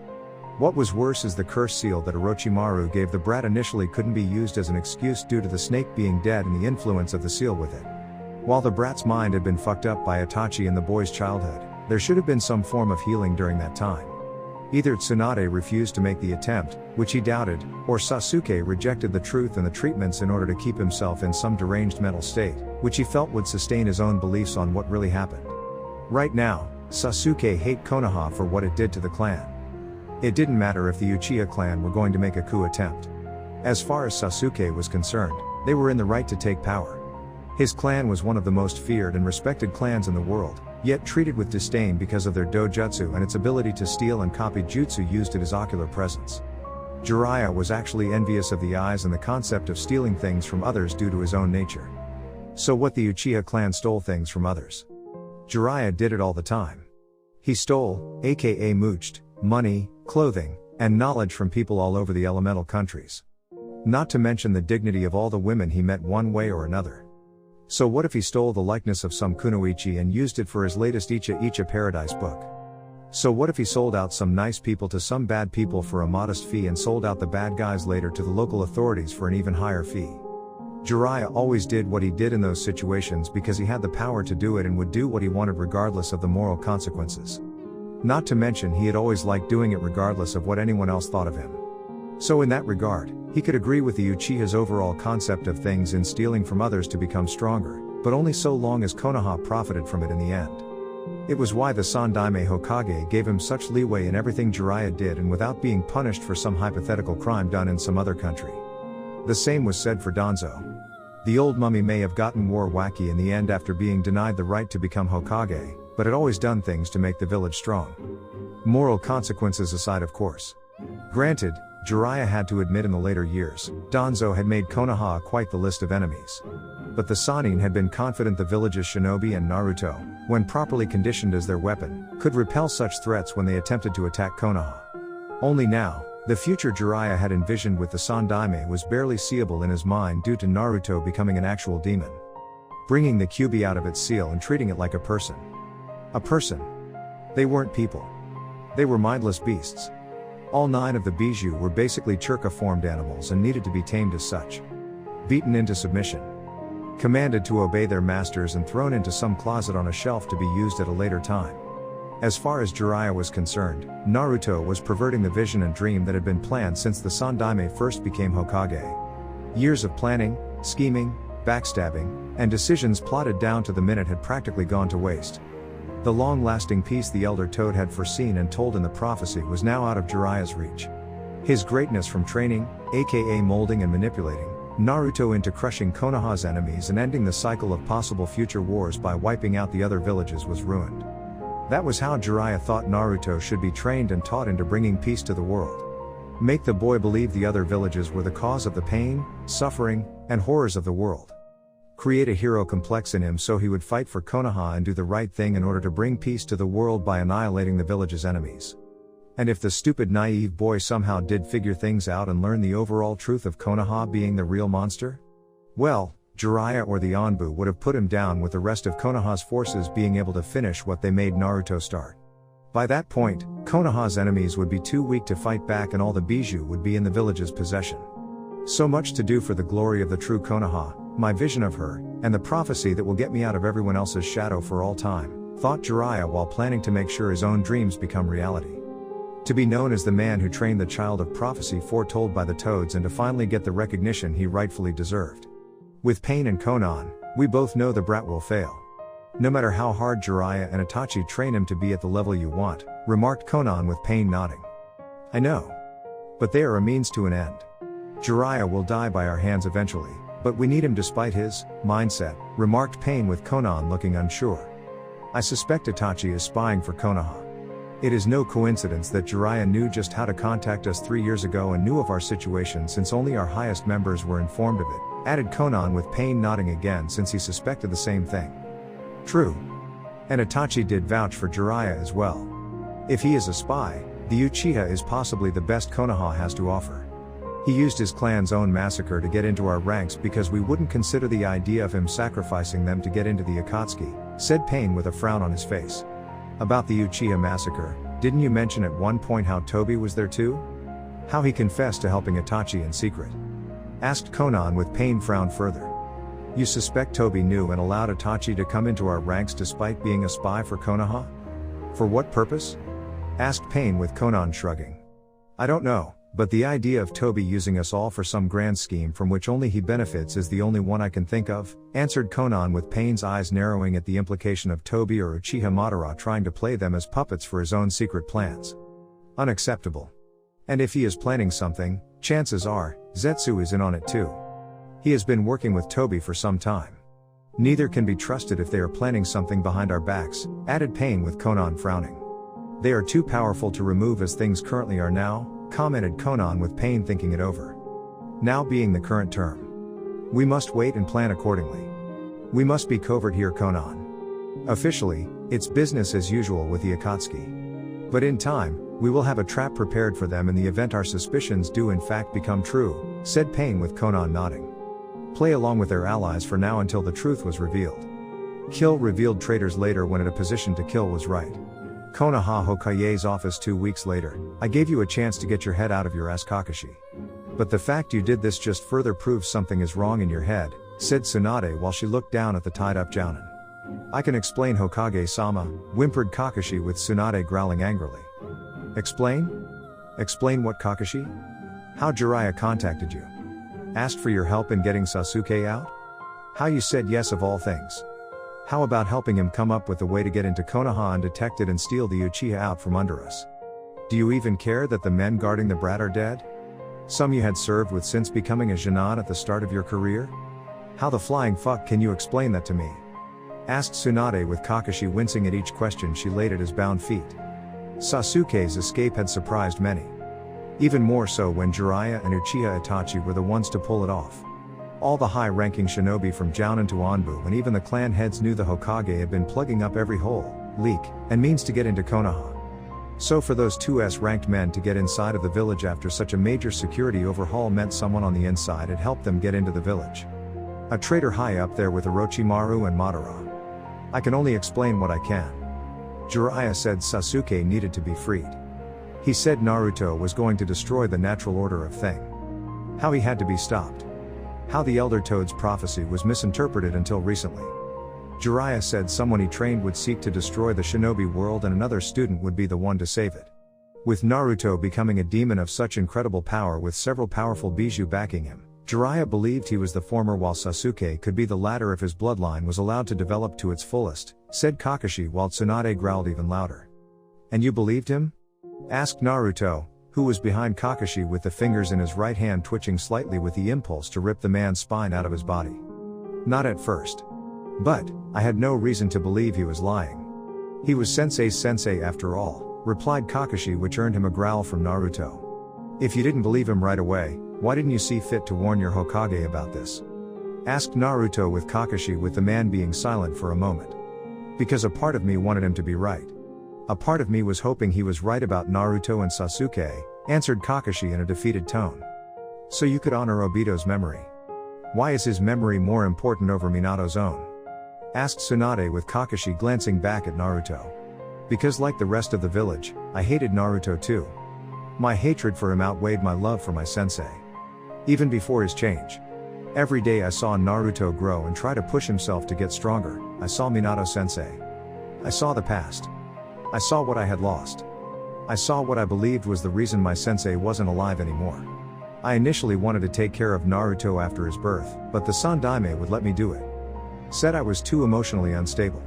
What was worse is the curse seal that Orochimaru gave the brat initially couldn't be used as an excuse due to the snake being dead and the influence of the seal with it. While the brat's mind had been fucked up by Itachi in the boy's childhood, there should have been some form of healing during that time. Either Tsunade refused to make the attempt, which he doubted, or Sasuke rejected the truth and the treatments in order to keep himself in some deranged mental state, which he felt would sustain his own beliefs on what really happened. Right now, Sasuke hated Konoha for what it did to the clan. It didn't matter if the Uchiha clan were going to make a coup attempt. As far as Sasuke was concerned, they were in the right to take power. His clan was one of the most feared and respected clans in the world, yet treated with disdain because of their dojutsu and its ability to steal and copy jutsu used at his ocular presence. Jiraiya was actually envious of the eyes and the concept of stealing things from others due to his own nature. So what, the Uchiha clan stole things from others? Jiraiya did it all the time. He stole, aka mooched, money, clothing, and knowledge from people all over the elemental countries. Not to mention the dignity of all the women he met one way or another. So what if he stole the likeness of some kunoichi and used it for his latest Icha Icha Paradise book? So what if he sold out some nice people to some bad people for a modest fee and sold out the bad guys later to the local authorities for an even higher fee? Jiraiya always did what he did in those situations because he had the power to do it and would do what he wanted regardless of the moral consequences. Not to mention he had always liked doing it regardless of what anyone else thought of him. So in that regard, he could agree with the Uchiha's overall concept of things in stealing from others to become stronger, but only so long as Konoha profited from it in the end. It was why the Sandaime Hokage gave him such leeway in everything Jiraiya did and without being punished for some hypothetical crime done in some other country. The same was said for Danzo. The old mummy may have gotten war wacky in the end after being denied the right to become Hokage, but had always done things to make the village strong. Moral consequences aside, of course. Granted, Jiraiya had to admit in the later years, Danzo had made Konoha quite the list of enemies. But the Sannin had been confident the village's shinobi and Naruto, when properly conditioned as their weapon, could repel such threats when they attempted to attack Konoha. Only now, the future Jiraiya had envisioned with the Sandaime was barely seeable in his mind due to Naruto becoming an actual demon. Bringing the Kyuubi out of its seal and treating it like a person. A person. They weren't people. They were mindless beasts. All 9 of the Bijou were basically Churka-formed animals and needed to be tamed as such. beaten into submission, commanded to obey their masters, and thrown into some closet on a shelf to be used at a later time. As far as Jiraiya was concerned, Naruto was perverting the vision and dream that had been planned since the Sandaime first became Hokage. Years of planning, scheming, backstabbing, and decisions plotted down to the minute had practically gone to waste. The long-lasting peace the Elder Toad had foreseen and told in the prophecy was now out of Jiraiya's reach. His greatness from training, aka molding and manipulating, Naruto into crushing Konoha's enemies and ending the cycle of possible future wars by wiping out the other villages was ruined. That was how Jiraiya thought Naruto should be trained and taught into bringing peace to the world. Make the boy believe the other villages were the cause of the pain, suffering, and horrors of the world. Create a hero complex in him so he would fight for Konoha and do the right thing in order to bring peace to the world by annihilating the village's enemies. And if the stupid naive boy somehow did figure things out and learn the overall truth of Konoha being the real monster, well, Jiraiya or the Anbu would have put him down, with the rest of Konoha's forces being able to finish what they made Naruto start. By that point, Konoha's enemies would be too weak to fight back and all the bijou would be in the village's possession. So much to do for the glory of the true Konoha, my vision of her, and the prophecy that will get me out of everyone else's shadow for all time, thought Jiraiya while planning to make sure his own dreams become reality. To be known as the man who trained the child of prophecy foretold by the Toads and to finally get the recognition he rightfully deserved. With Pain and Konan, we both know the brat will fail. No matter how hard Jiraiya and Itachi train him to be at the level you want, remarked Konan with Pain nodding. I know. But they are a means to an end. Jiraiya will die by our hands eventually, but we need him despite his mindset, remarked Pain with Konan looking unsure. I suspect Itachi is spying for Konoha. It is no coincidence that Jiraiya knew just how to contact us 3 years ago and knew of our situation since only our highest members were informed of it, added Konan with Pain nodding again since he suspected the same thing. True. And Itachi did vouch for Jiraiya as well. If he is a spy, the Uchiha is possibly the best Konoha has to offer. He used his clan's own massacre to get into our ranks because we wouldn't consider the idea of him sacrificing them to get into the Akatsuki, said Pain with a frown on his face. About the Uchiha massacre, didn't you mention at one point how Tobi was there too? How he confessed to helping Itachi in secret? Asked Konan with Pain frowned further. You suspect Tobi knew and allowed Itachi to come into our ranks despite being a spy for Konoha? For what purpose? Asked Pain with Konan shrugging. I don't know, but the idea of Tobi using us all for some grand scheme from which only he benefits is the only one I can think of, answered Konan with Pain's eyes narrowing at the implication of Tobi or Uchiha Madara trying to play them as puppets for his own secret plans. Unacceptable. And if he is planning something, chances are, Zetsu is in on it too. He has been working with Tobi for some time. Neither can be trusted if they are planning something behind our backs, added Pain with Konan frowning. They are too powerful to remove as things currently are now, commented Konan with Pain thinking it over. Now being the current term. We must wait and plan accordingly. We must be covert here, Konan. Officially, it's business as usual with the Akatsuki. But in time, we will have a trap prepared for them in the event our suspicions do in fact become true, said Pain with Konan nodding. Play along with their allies for now until the truth was revealed. Kill revealed traitors later when in a position to kill was right. Konoha Hokage's office 2 weeks later, I gave you a chance to get your head out of your ass, Kakashi. But the fact you did this just further proves something is wrong in your head, said Tsunade while she looked down at the tied-up Jounin. I can explain, Hokage-sama, whimpered Kakashi with Tsunade growling angrily. Explain? Explain what, Kakashi? How Jiraiya contacted you? Asked for your help in getting Sasuke out? How you said yes of all things? How about helping him come up with a way to get into Konoha undetected and steal the Uchiha out from under us? Do you even care that the men guarding the brat are dead? Some you had served with since becoming a Genin at the start of your career? How the flying fuck can you explain that to me? Asked Tsunade with Kakashi wincing at each question she laid at his bound feet. Sasuke's escape had surprised many. Even more so when Jiraiya and Uchiha Itachi were the ones to pull it off. All the high-ranking shinobi from Jounin to Anbu and even the clan heads knew the Hokage had been plugging up every hole, leak, and means to get into Konoha. So for those 2S ranked men to get inside of the village after such a major security overhaul meant someone on the inside had helped them get into the village. A traitor high up there with Orochimaru and Madara. I can only explain what I can. Jiraiya said Sasuke needed to be freed. He said Naruto was going to destroy the natural order of thing. How he had to be stopped. How the Elder Toad's prophecy was misinterpreted until recently. Jiraiya said someone he trained would seek to destroy the shinobi world and another student would be the one to save it. With Naruto becoming a demon of such incredible power with several powerful Bijuu backing him, Jiraiya believed he was the former while Sasuke could be the latter if his bloodline was allowed to develop to its fullest, said Kakashi while Tsunade growled even louder. And you believed him? Asked Naruto, who was behind Kakashi with the fingers in his right hand twitching slightly with the impulse to rip the man's spine out of his body. Not at first. But, I had no reason to believe he was lying. He was Sensei's sensei after all, replied Kakashi, which earned him a growl from Naruto. If you didn't believe him right away, why didn't you see fit to warn your Hokage about this? Asked Naruto with Kakashi with the man being silent for a moment. Because a part of me wanted him to be right. A part of me was hoping he was right about Naruto and Sasuke, answered Kakashi in a defeated tone. So you could honor Obito's memory. Why is his memory more important over Minato's own? Asked Tsunade with Kakashi glancing back at Naruto. Because like the rest of the village, I hated Naruto too. My hatred for him outweighed my love for my sensei. Even before his change. Every day I saw Naruto grow and try to push himself to get stronger. I saw Minato sensei. I saw the past. I saw what I had lost. I saw what I believed was the reason my sensei wasn't alive anymore. I initially wanted to take care of Naruto after his birth, but the Sandaime would let me do it. Said I was too emotionally unstable.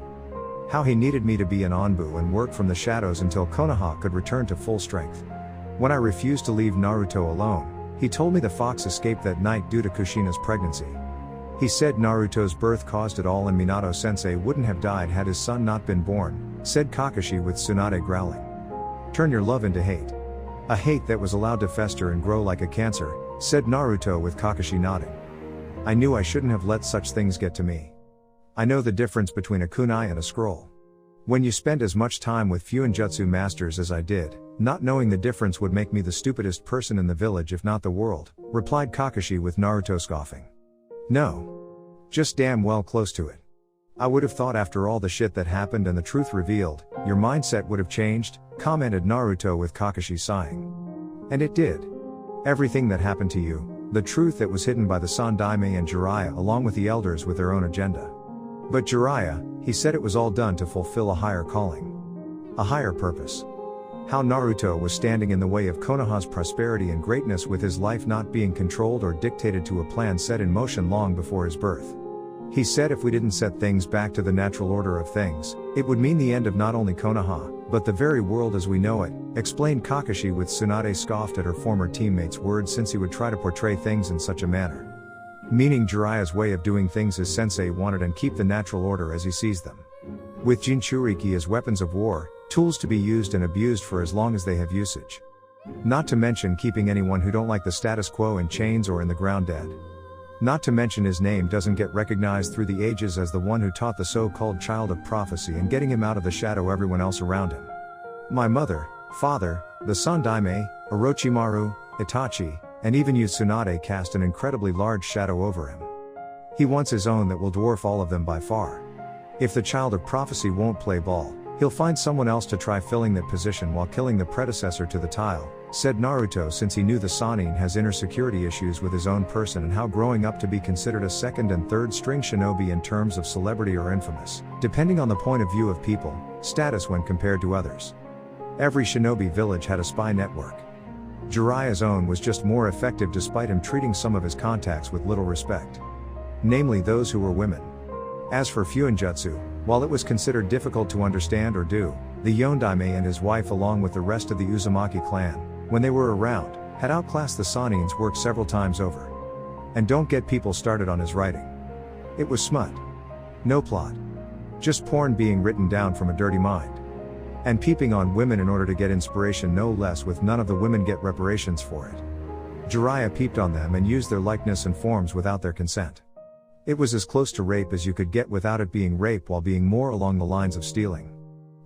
How he needed me to be an Anbu and work from the shadows until Konoha could return to full strength. When I refused to leave Naruto alone, he told me the fox escaped that night due to Kushina's pregnancy. He said Naruto's birth caused it all and Minato sensei wouldn't have died had his son not been born, said Kakashi with Tsunade growling. Turn your love into hate. A hate that was allowed to fester and grow like a cancer, said Naruto with Kakashi nodding. I knew I shouldn't have let such things get to me. I know the difference between a kunai and a scroll. When you spend as much time with Fuinjutsu masters as I did, not knowing the difference would make me the stupidest person in the village if not the world, replied Kakashi with Naruto scoffing. No. Just damn well close to it. I would have thought after all the shit that happened and the truth revealed, your mindset would have changed, commented Naruto with Kakashi sighing. And it did. Everything that happened to you, the truth that was hidden by the Sandaime and Jiraiya along with the elders with their own agenda. But Jiraiya, he said it was all done to fulfill a higher calling. A higher purpose. How Naruto was standing in the way of Konoha's prosperity and greatness with his life not being controlled or dictated to a plan set in motion long before his birth. He said if we didn't set things back to the natural order of things, it would mean the end of not only Konoha, but the very world as we know it, explained Kakashi with Tsunade scoffed at her former teammate's words since he would try to portray things in such a manner. Meaning Jiraiya's way of doing things as sensei wanted and keep the natural order as he sees them. With Jinchuriki as weapons of war, tools to be used and abused for as long as they have usage. Not to mention keeping anyone who don't like the status quo in chains or in the ground dead. Not to mention his name doesn't get recognized through the ages as the one who taught the so-called child of prophecy and getting him out of the shadow everyone else around him. My mother, father, the Sandaime, Orochimaru, Itachi, and even you Tsunade cast an incredibly large shadow over him. He wants his own that will dwarf all of them by far. If the child of prophecy won't play ball, he'll find someone else to try filling that position while killing the predecessor to the tile, said Naruto since he knew the Sannin has inner security issues with his own person and how growing up to be considered a second and third string shinobi in terms of celebrity or infamous, depending on the point of view of people, status when compared to others. Every shinobi village had a spy network. Jiraiya's own was just more effective despite him treating some of his contacts with little respect. Namely those who were women. As for Fuinjutsu, while it was considered difficult to understand or do, the Yondaime and his wife along with the rest of the Uzumaki clan, when they were around, had outclassed the Sannin's work several times over. And don't get people started on his writing. It was smut. No plot. Just porn being written down from a dirty mind. And peeping on women in order to get inspiration no less with none of the women get reparations for it. Jiraiya peeped on them and used their likeness and forms without their consent. It was as close to rape as you could get without it being rape while being more along the lines of stealing.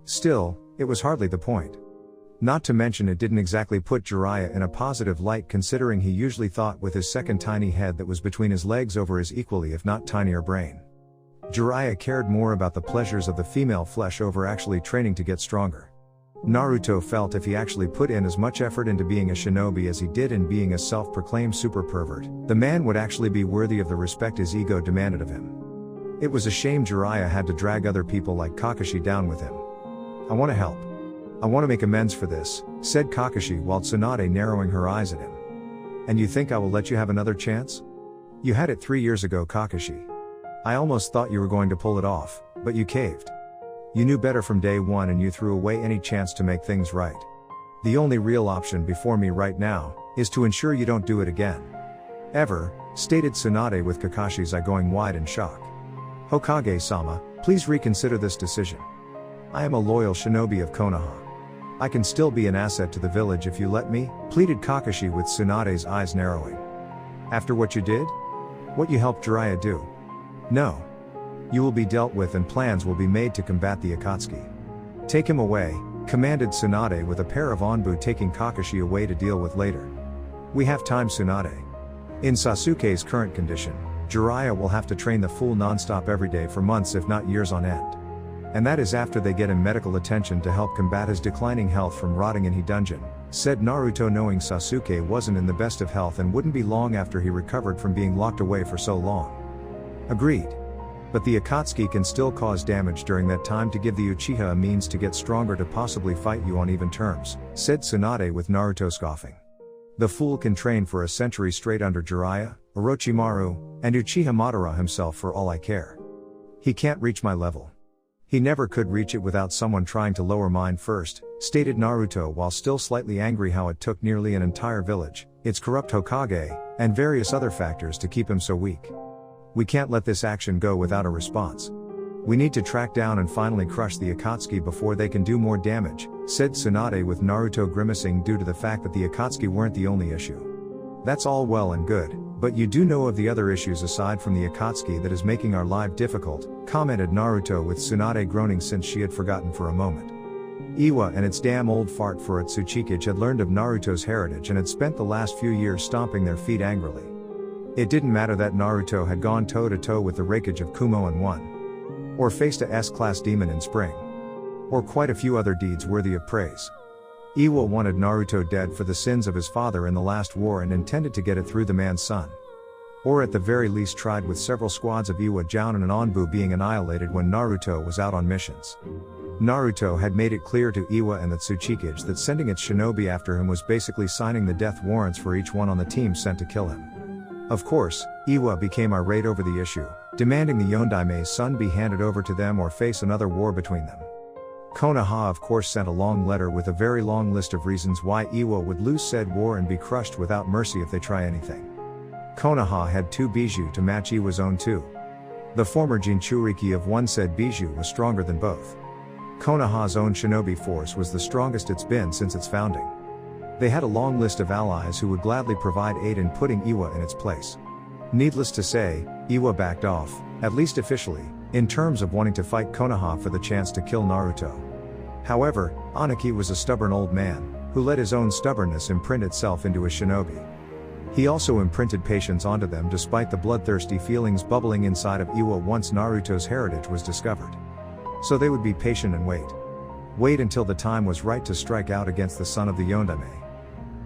Still, it was hardly the point. Not to mention it didn't exactly put Jiraiya in a positive light considering he usually thought with his second tiny head that was between his legs over his equally if not tinier brain. Jiraiya cared more about the pleasures of the female flesh over actually training to get stronger. Naruto felt if he actually put in as much effort into being a shinobi as he did in being a self-proclaimed super pervert, the man would actually be worthy of the respect his ego demanded of him. It was a shame Jiraiya had to drag other people like Kakashi down with him. "I want to help. I want to make amends for this," said Kakashi while Tsunade narrowing her eyes at him. "And you think I will let you have another chance? You had it 3 years ago, Kakashi. I almost thought you were going to pull it off, but you caved. You knew better from day one and you threw away any chance to make things right. The only real option before me right now is to ensure you don't do it again. Ever," stated Tsunade with Kakashi's eye going wide in shock. "Hokage-sama, please reconsider this decision. I am a loyal shinobi of Konoha. I can still be an asset to the village if you let me," pleaded Kakashi with Tsunade's eyes narrowing. "After what you did? What you helped Jiraiya do? No. You will be dealt with and plans will be made to combat the Akatsuki. Take him away," commanded Tsunade with a pair of Onbu taking Kakashi away to deal with later. "We have time, Tsunade. In Sasuke's current condition, Jiraiya will have to train the fool non-stop every day for months if not years on end. And that is after they get him medical attention to help combat his declining health from rotting in his dungeon," said Naruto, knowing Sasuke wasn't in the best of health and wouldn't be long after he recovered from being locked away for so long. "Agreed. But the Akatsuki can still cause damage during that time to give the Uchiha a means to get stronger to possibly fight you on even terms," said Tsunade with Naruto scoffing. "The fool can train for a century straight under Jiraiya, Orochimaru, and Uchiha Madara himself for all I care. He can't reach my level. He never could reach it without someone trying to lower mine first," stated Naruto while still slightly angry how it took nearly an entire village, its corrupt Hokage, and various other factors to keep him so weak. "We can't let this action go without a response. We need to track down and finally crush the Akatsuki before they can do more damage," said Tsunade with Naruto grimacing due to the fact that the Akatsuki weren't the only issue. "That's all well and good, but you do know of the other issues aside from the Akatsuki that is making our life difficult," commented Naruto with Tsunade groaning since she had forgotten for a moment. Iwa and its damn old fart for its Tsuchikage had learned of Naruto's heritage and had spent the last few years stomping their feet angrily. It didn't matter that Naruto had gone toe-to-toe with the Raikage of Kumo and won. Or faced a S-class demon in spring. Or quite a few other deeds worthy of praise. Iwa wanted Naruto dead for the sins of his father in the last war and intended to get it through the man's son. Or at the very least tried with several squads of Iwa Jounin and Onbu being annihilated when Naruto was out on missions. Naruto had made it clear to Iwa and the Tsuchikage that sending its shinobi after him was basically signing the death warrants for each one on the team sent to kill him. Of course, Iwa became irate over the issue, demanding the Yondaime's son be handed over to them or face another war between them. Konoha of course sent a long letter with a very long list of reasons why Iwa would lose said war and be crushed without mercy if they try anything. Konoha had 2 Bijou to match Iwa's own 2. The former Jinchuriki of one said Bijou was stronger than both. Konoha's own shinobi force was the strongest it's been since its founding. They had a long list of allies who would gladly provide aid in putting Iwa in its place. Needless to say, Iwa backed off, at least officially, in terms of wanting to fight Konoha for the chance to kill Naruto. However, Aniki was a stubborn old man, who let his own stubbornness imprint itself into his shinobi. He also imprinted patience onto them despite the bloodthirsty feelings bubbling inside of Iwa once Naruto's heritage was discovered. So they would be patient and wait. Wait until the time was right to strike out against the son of the Yondaime.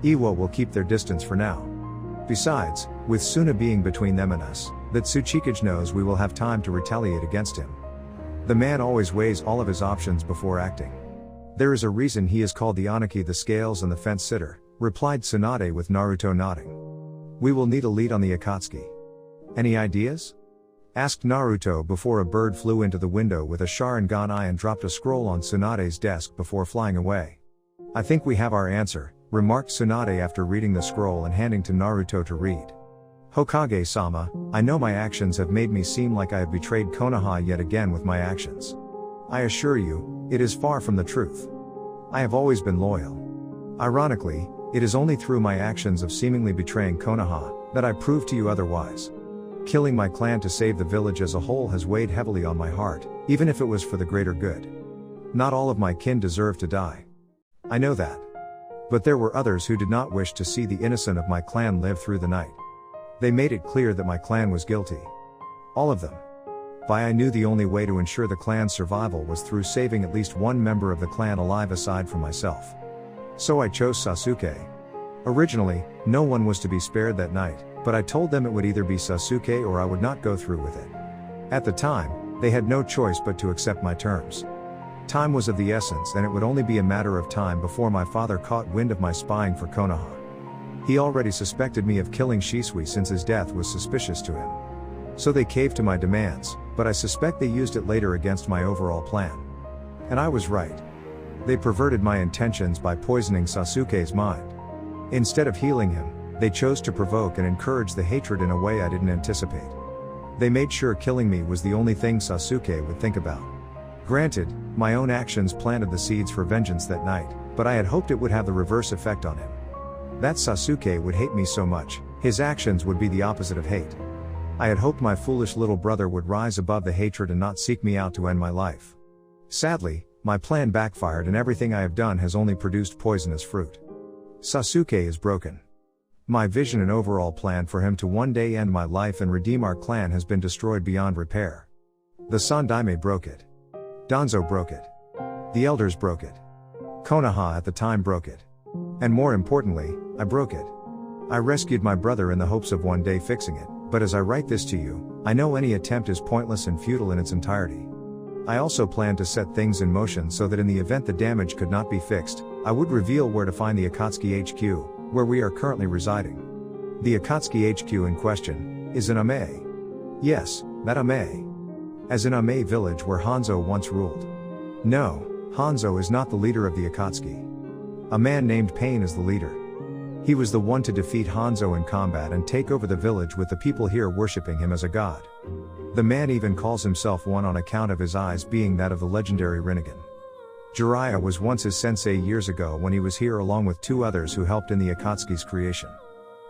Iwa will keep their distance for now. Besides, with Suna being between them and us, that Tsuchikage knows we will have time to retaliate against him. The man always weighs all of his options before acting. There is a reason he is called the Aniki, the scales and the fence sitter, replied Tsunade with Naruto nodding. We will need a lead on the Akatsuki. Any ideas? Asked Naruto before a bird flew into the window with a Sharingan eye and dropped a scroll on Tsunade's desk before flying away. I think we have our answer, remarked Tsunade after reading the scroll and handing to Naruto to read. Hokage-sama, I know my actions have made me seem like I have betrayed Konoha yet again with my actions. I assure you, it is far from the truth. I have always been loyal. Ironically, it is only through my actions of seemingly betraying Konoha that I prove to you otherwise. Killing my clan to save the village as a whole has weighed heavily on my heart, even if it was for the greater good. Not all of my kin deserve to die. I know that. But there were others who did not wish to see the innocent of my clan live through the night. They made it clear that my clan was guilty. All of them. I knew the only way to ensure the clan's survival was through saving at least one member of the clan alive aside from myself. So I chose Sasuke. Originally, no one was to be spared that night, but I told them it would either be Sasuke or I would not go through with it. At the time, they had no choice but to accept my terms. Time was of the essence, and it would only be a matter of time before my father caught wind of my spying for Konoha. He already suspected me of killing Shisui since his death was suspicious to him. So they caved to my demands, but I suspect they used it later against my overall plan. And I was right. They perverted my intentions by poisoning Sasuke's mind. Instead of healing him, they chose to provoke and encourage the hatred in a way I didn't anticipate. They made sure killing me was the only thing Sasuke would think about. Granted, my own actions planted the seeds for vengeance that night, but I had hoped it would have the reverse effect on him. That Sasuke would hate me so much, his actions would be the opposite of hate. I had hoped my foolish little brother would rise above the hatred and not seek me out to end my life. Sadly, my plan backfired and everything I have done has only produced poisonous fruit. Sasuke is broken. My vision and overall plan for him to one day end my life and redeem our clan has been destroyed beyond repair. The Sandaime broke it. Danzo broke it. The elders broke it. Konoha at the time broke it. And more importantly, I broke it. I rescued my brother in the hopes of one day fixing it, but as I write this to you, I know any attempt is pointless and futile in its entirety. I also plan to set things in motion so that in the event the damage could not be fixed, I would reveal where to find the Akatsuki HQ, where we are currently residing. The Akatsuki HQ in question is in Ame. Yes, that Ame. As in Ame village where Hanzo once ruled. No, Hanzo is not the leader of the Akatsuki. A man named Pain is the leader. He was the one to defeat Hanzo in combat and take over the village with the people here worshipping him as a god. The man even calls himself one on account of his eyes being that of the legendary Rinnegan. Jiraiya was once his sensei years ago when he was here along with two others who helped in the Akatsuki's creation.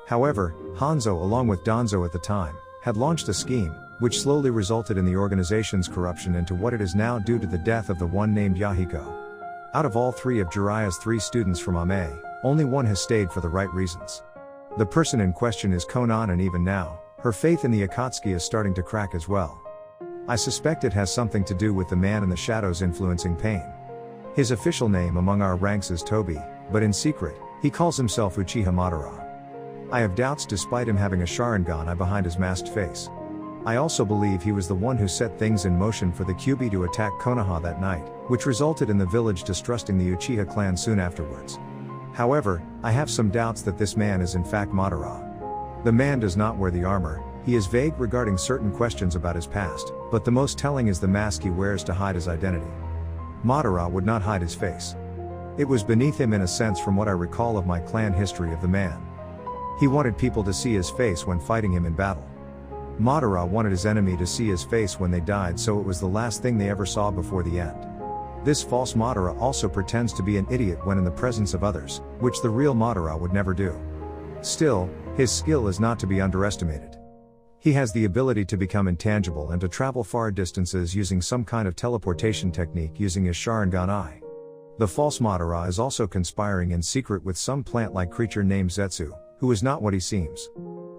However, Hanzo along with Danzo at the time, had launched a scheme, which slowly resulted in the organization's corruption into what it is now due to the death of the one named Yahiko. Out of all three of Jiraiya's 3 students from Ame, only one has stayed for the right reasons. The person in question is Konan, and even now, her faith in the Akatsuki is starting to crack as well. I suspect it has something to do with the man in the shadows influencing Pain. His official name among our ranks is Tobi, but in secret, he calls himself Uchiha Madara. I have doubts despite him having a Sharingan eye behind his masked face. I also believe he was the one who set things in motion for the Kyuubi to attack Konoha that night, which resulted in the village distrusting the Uchiha clan soon afterwards. However, I have some doubts that this man is in fact Madara. The man does not wear the armor, he is vague regarding certain questions about his past, but the most telling is the mask he wears to hide his identity. Madara would not hide his face. It was beneath him in a sense from what I recall of my clan history of the man. He wanted people to see his face when fighting him in battle. Madara wanted his enemy to see his face when they died, so it was the last thing they ever saw before the end. This false Madara also pretends to be an idiot when in the presence of others, which the real Madara would never do. Still, his skill is not to be underestimated. He has the ability to become intangible and to travel far distances using some kind of teleportation technique using his Sharingan eye. The false Madara is also conspiring in secret with some plant-like creature named Zetsu, who is not what he seems.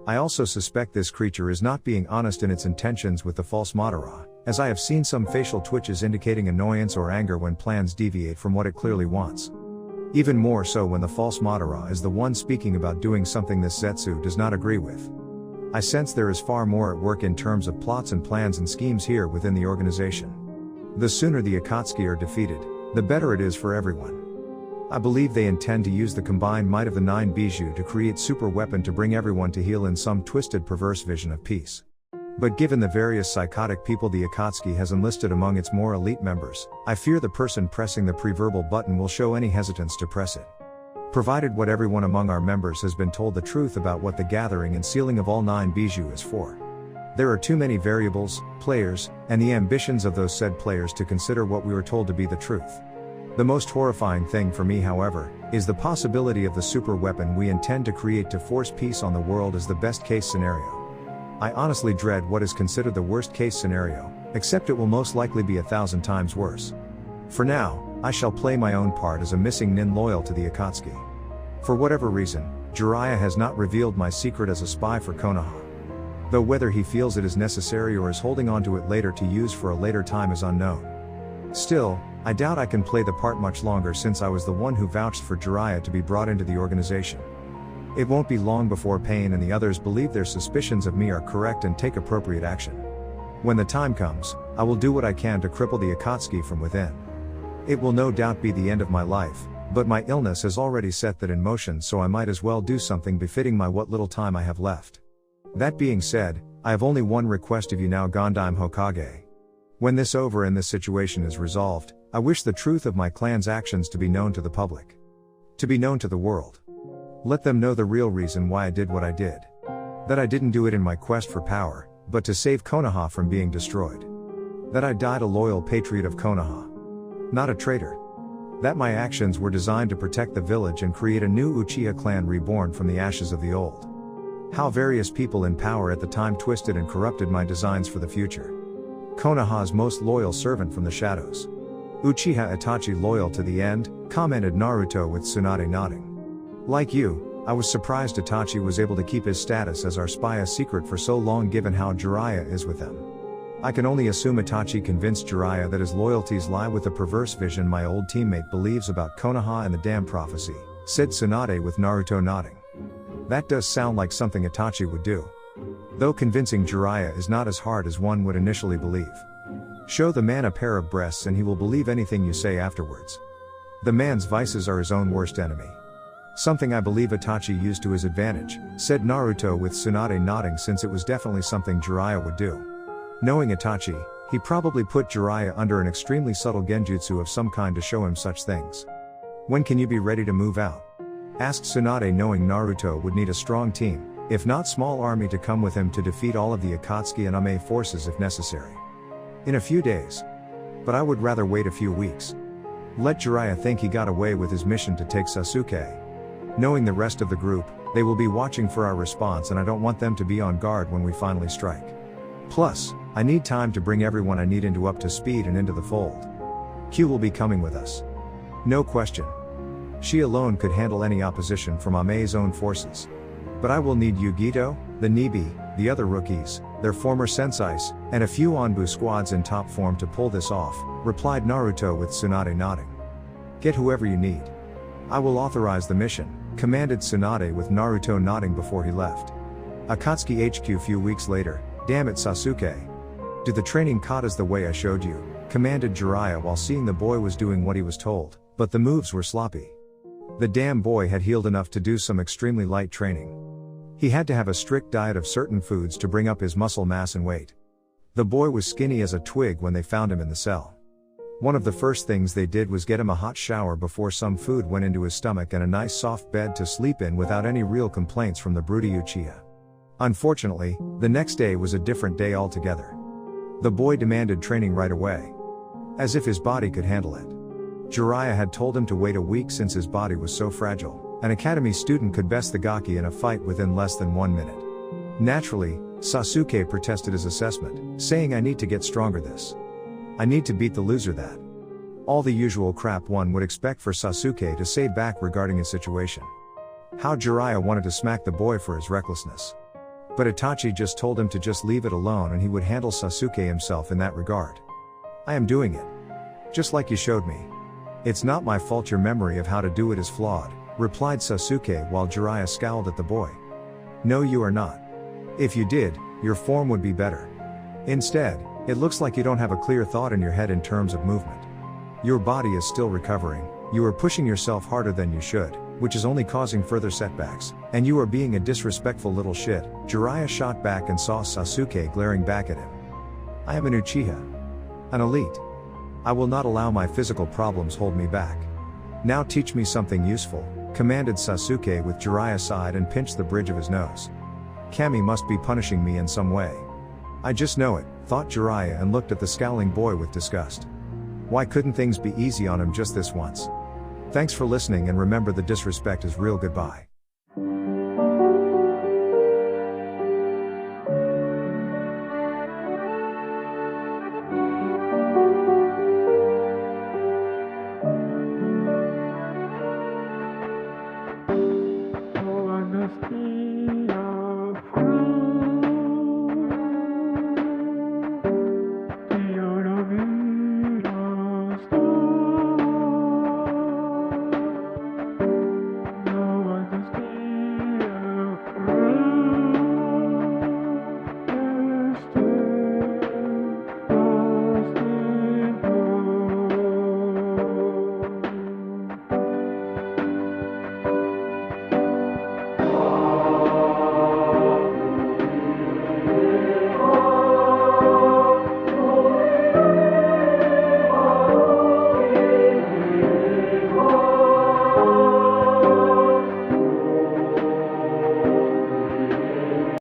I also suspect this creature is not being honest in its intentions with the false Madara, as I have seen some facial twitches indicating annoyance or anger when plans deviate from what it clearly wants. Even more so when the false Madara is the one speaking about doing something this Zetsu does not agree with. I sense there is far more at work in terms of plots and plans and schemes here within the organization. The sooner the Akatsuki are defeated, the better it is for everyone. I believe they intend to use the combined might of the 9 Bijou to create super weapon to bring everyone to heel in some twisted perverse vision of peace. But given the various psychotic people the Akatsuki has enlisted among its more elite members, I fear the person pressing the pre-verbal button will show any hesitance to press it. Provided what everyone among our members has been told the truth about what the gathering and sealing of all 9 Bijou is for. There are too many variables, players, and the ambitions of those said players to consider what we were told to be the truth. The most horrifying thing for me, however, is the possibility of the super weapon we intend to create to force peace on the world as the best case scenario. I honestly dread what is considered the worst case scenario, except it will most likely be 1,000 times worse. For now, I shall play my own part as a missing nin loyal to the Akatsuki. For whatever reason, Jiraiya has not revealed my secret as a spy for Konoha. though whether he feels it is necessary or is holding on to it later to use for a later time is unknown. Still, I doubt I can play the part much longer since I was the one who vouched for Jiraiya to be brought into the organization. It won't be long before Pain and the others believe their suspicions of me are correct and take appropriate action. When the time comes, I will do what I can to cripple the Akatsuki from within. It will no doubt be the end of my life, but my illness has already set that in motion, so I might as well do something befitting my what little time I have left. That being said, I have only one request of you now, Gondaime Hokage. When this over and this situation is resolved, I wish the truth of my clan's actions to be known to the public. To be known to the world. Let them know the real reason why I did what I did. That I didn't do it in my quest for power, but to save Konoha from being destroyed. That I died a loyal patriot of Konoha. Not a traitor. That my actions were designed to protect the village and create a new Uchiha clan reborn from the ashes of the old. How various people in power at the time twisted and corrupted my designs for the future. Konoha's most loyal servant from the shadows. Uchiha Itachi loyal to the end, commented Naruto with Tsunade nodding. Like you, I was surprised Itachi was able to keep his status as our spy a secret for so long given how Jiraiya is with them. I can only assume Itachi convinced Jiraiya that his loyalties lie with the perverse vision my old teammate believes about Konoha and the damn prophecy, said Tsunade with Naruto nodding. That does sound like something Itachi would do. Though convincing Jiraiya is not as hard as one would initially believe. Show the man a pair of breasts and he will believe anything you say afterwards. The man's vices are his own worst enemy. Something I believe Itachi used to his advantage, said Naruto with Tsunade nodding, since it was definitely something Jiraiya would do. Knowing Itachi, he probably put Jiraiya under an extremely subtle genjutsu of some kind to show him such things. When can you be ready to move out? Asked Tsunade, knowing Naruto would need a strong team, if not small army, to come with him to defeat all of the Akatsuki and Ame forces if necessary. In a few days. But I would rather wait a few weeks. Let Jiraiya think he got away with his mission to take Sasuke. Knowing the rest of the group, they will be watching for our response and I don't want them to be on guard when we finally strike. Plus, I need time to bring everyone I need into up to speed and into the fold. Q will be coming with us. No question. She alone could handle any opposition from Ame's own forces. But I will need Yugito, the Nibi, the other rookies, their former senseis, and a few Anbu squads in top form to pull this off, replied Naruto with Tsunade nodding. Get whoever you need. I will authorize the mission, commanded Tsunade with Naruto nodding before he left. Akatsuki HQ few weeks later. Damn it, Sasuke. Do the training katas the way I showed you, commanded Jiraiya while seeing the boy was doing what he was told, but the moves were sloppy. The damn boy had healed enough to do some extremely light training. He had to have a strict diet of certain foods to bring up his muscle mass and weight. The boy was skinny as a twig when they found him in the cell. One of the first things they did was get him a hot shower before some food went into his stomach and a nice soft bed to sleep in without any real complaints from the broody Uchiha. Unfortunately, the next day was a different day altogether. The boy demanded training right away. As if his body could handle it. Jiraiya had told him to wait a week since his body was so fragile. An academy student could best the Gaki in a fight within less than 1 minute. Naturally, Sasuke protested his assessment, saying I need to get stronger this. I need to beat the loser that. All the usual crap one would expect for Sasuke to say back regarding his situation. How Jiraiya wanted to smack the boy for his recklessness. But Itachi just told him to just leave it alone and he would handle Sasuke himself in that regard. I am doing it. Just like you showed me. It's not my fault your memory of how to do it is flawed, replied Sasuke while Jiraiya scowled at the boy. No, you are not. If you did, your form would be better. Instead, it looks like you don't have a clear thought in your head in terms of movement. Your body is still recovering, you are pushing yourself harder than you should, which is only causing further setbacks, and you are being a disrespectful little shit. Jiraiya shot back and saw Sasuke glaring back at him. I am an Uchiha. An elite. I will not allow my physical problems hold me back. Now teach me something useful, commanded Sasuke with Jiraiya sighed and pinched the bridge of his nose. Kami must be punishing me in some way. I just know it, thought Jiraiya and looked at the scowling boy with disgust. Why couldn't things be easy on him just this once? Thanks for listening and remember the disrespect is real. Goodbye.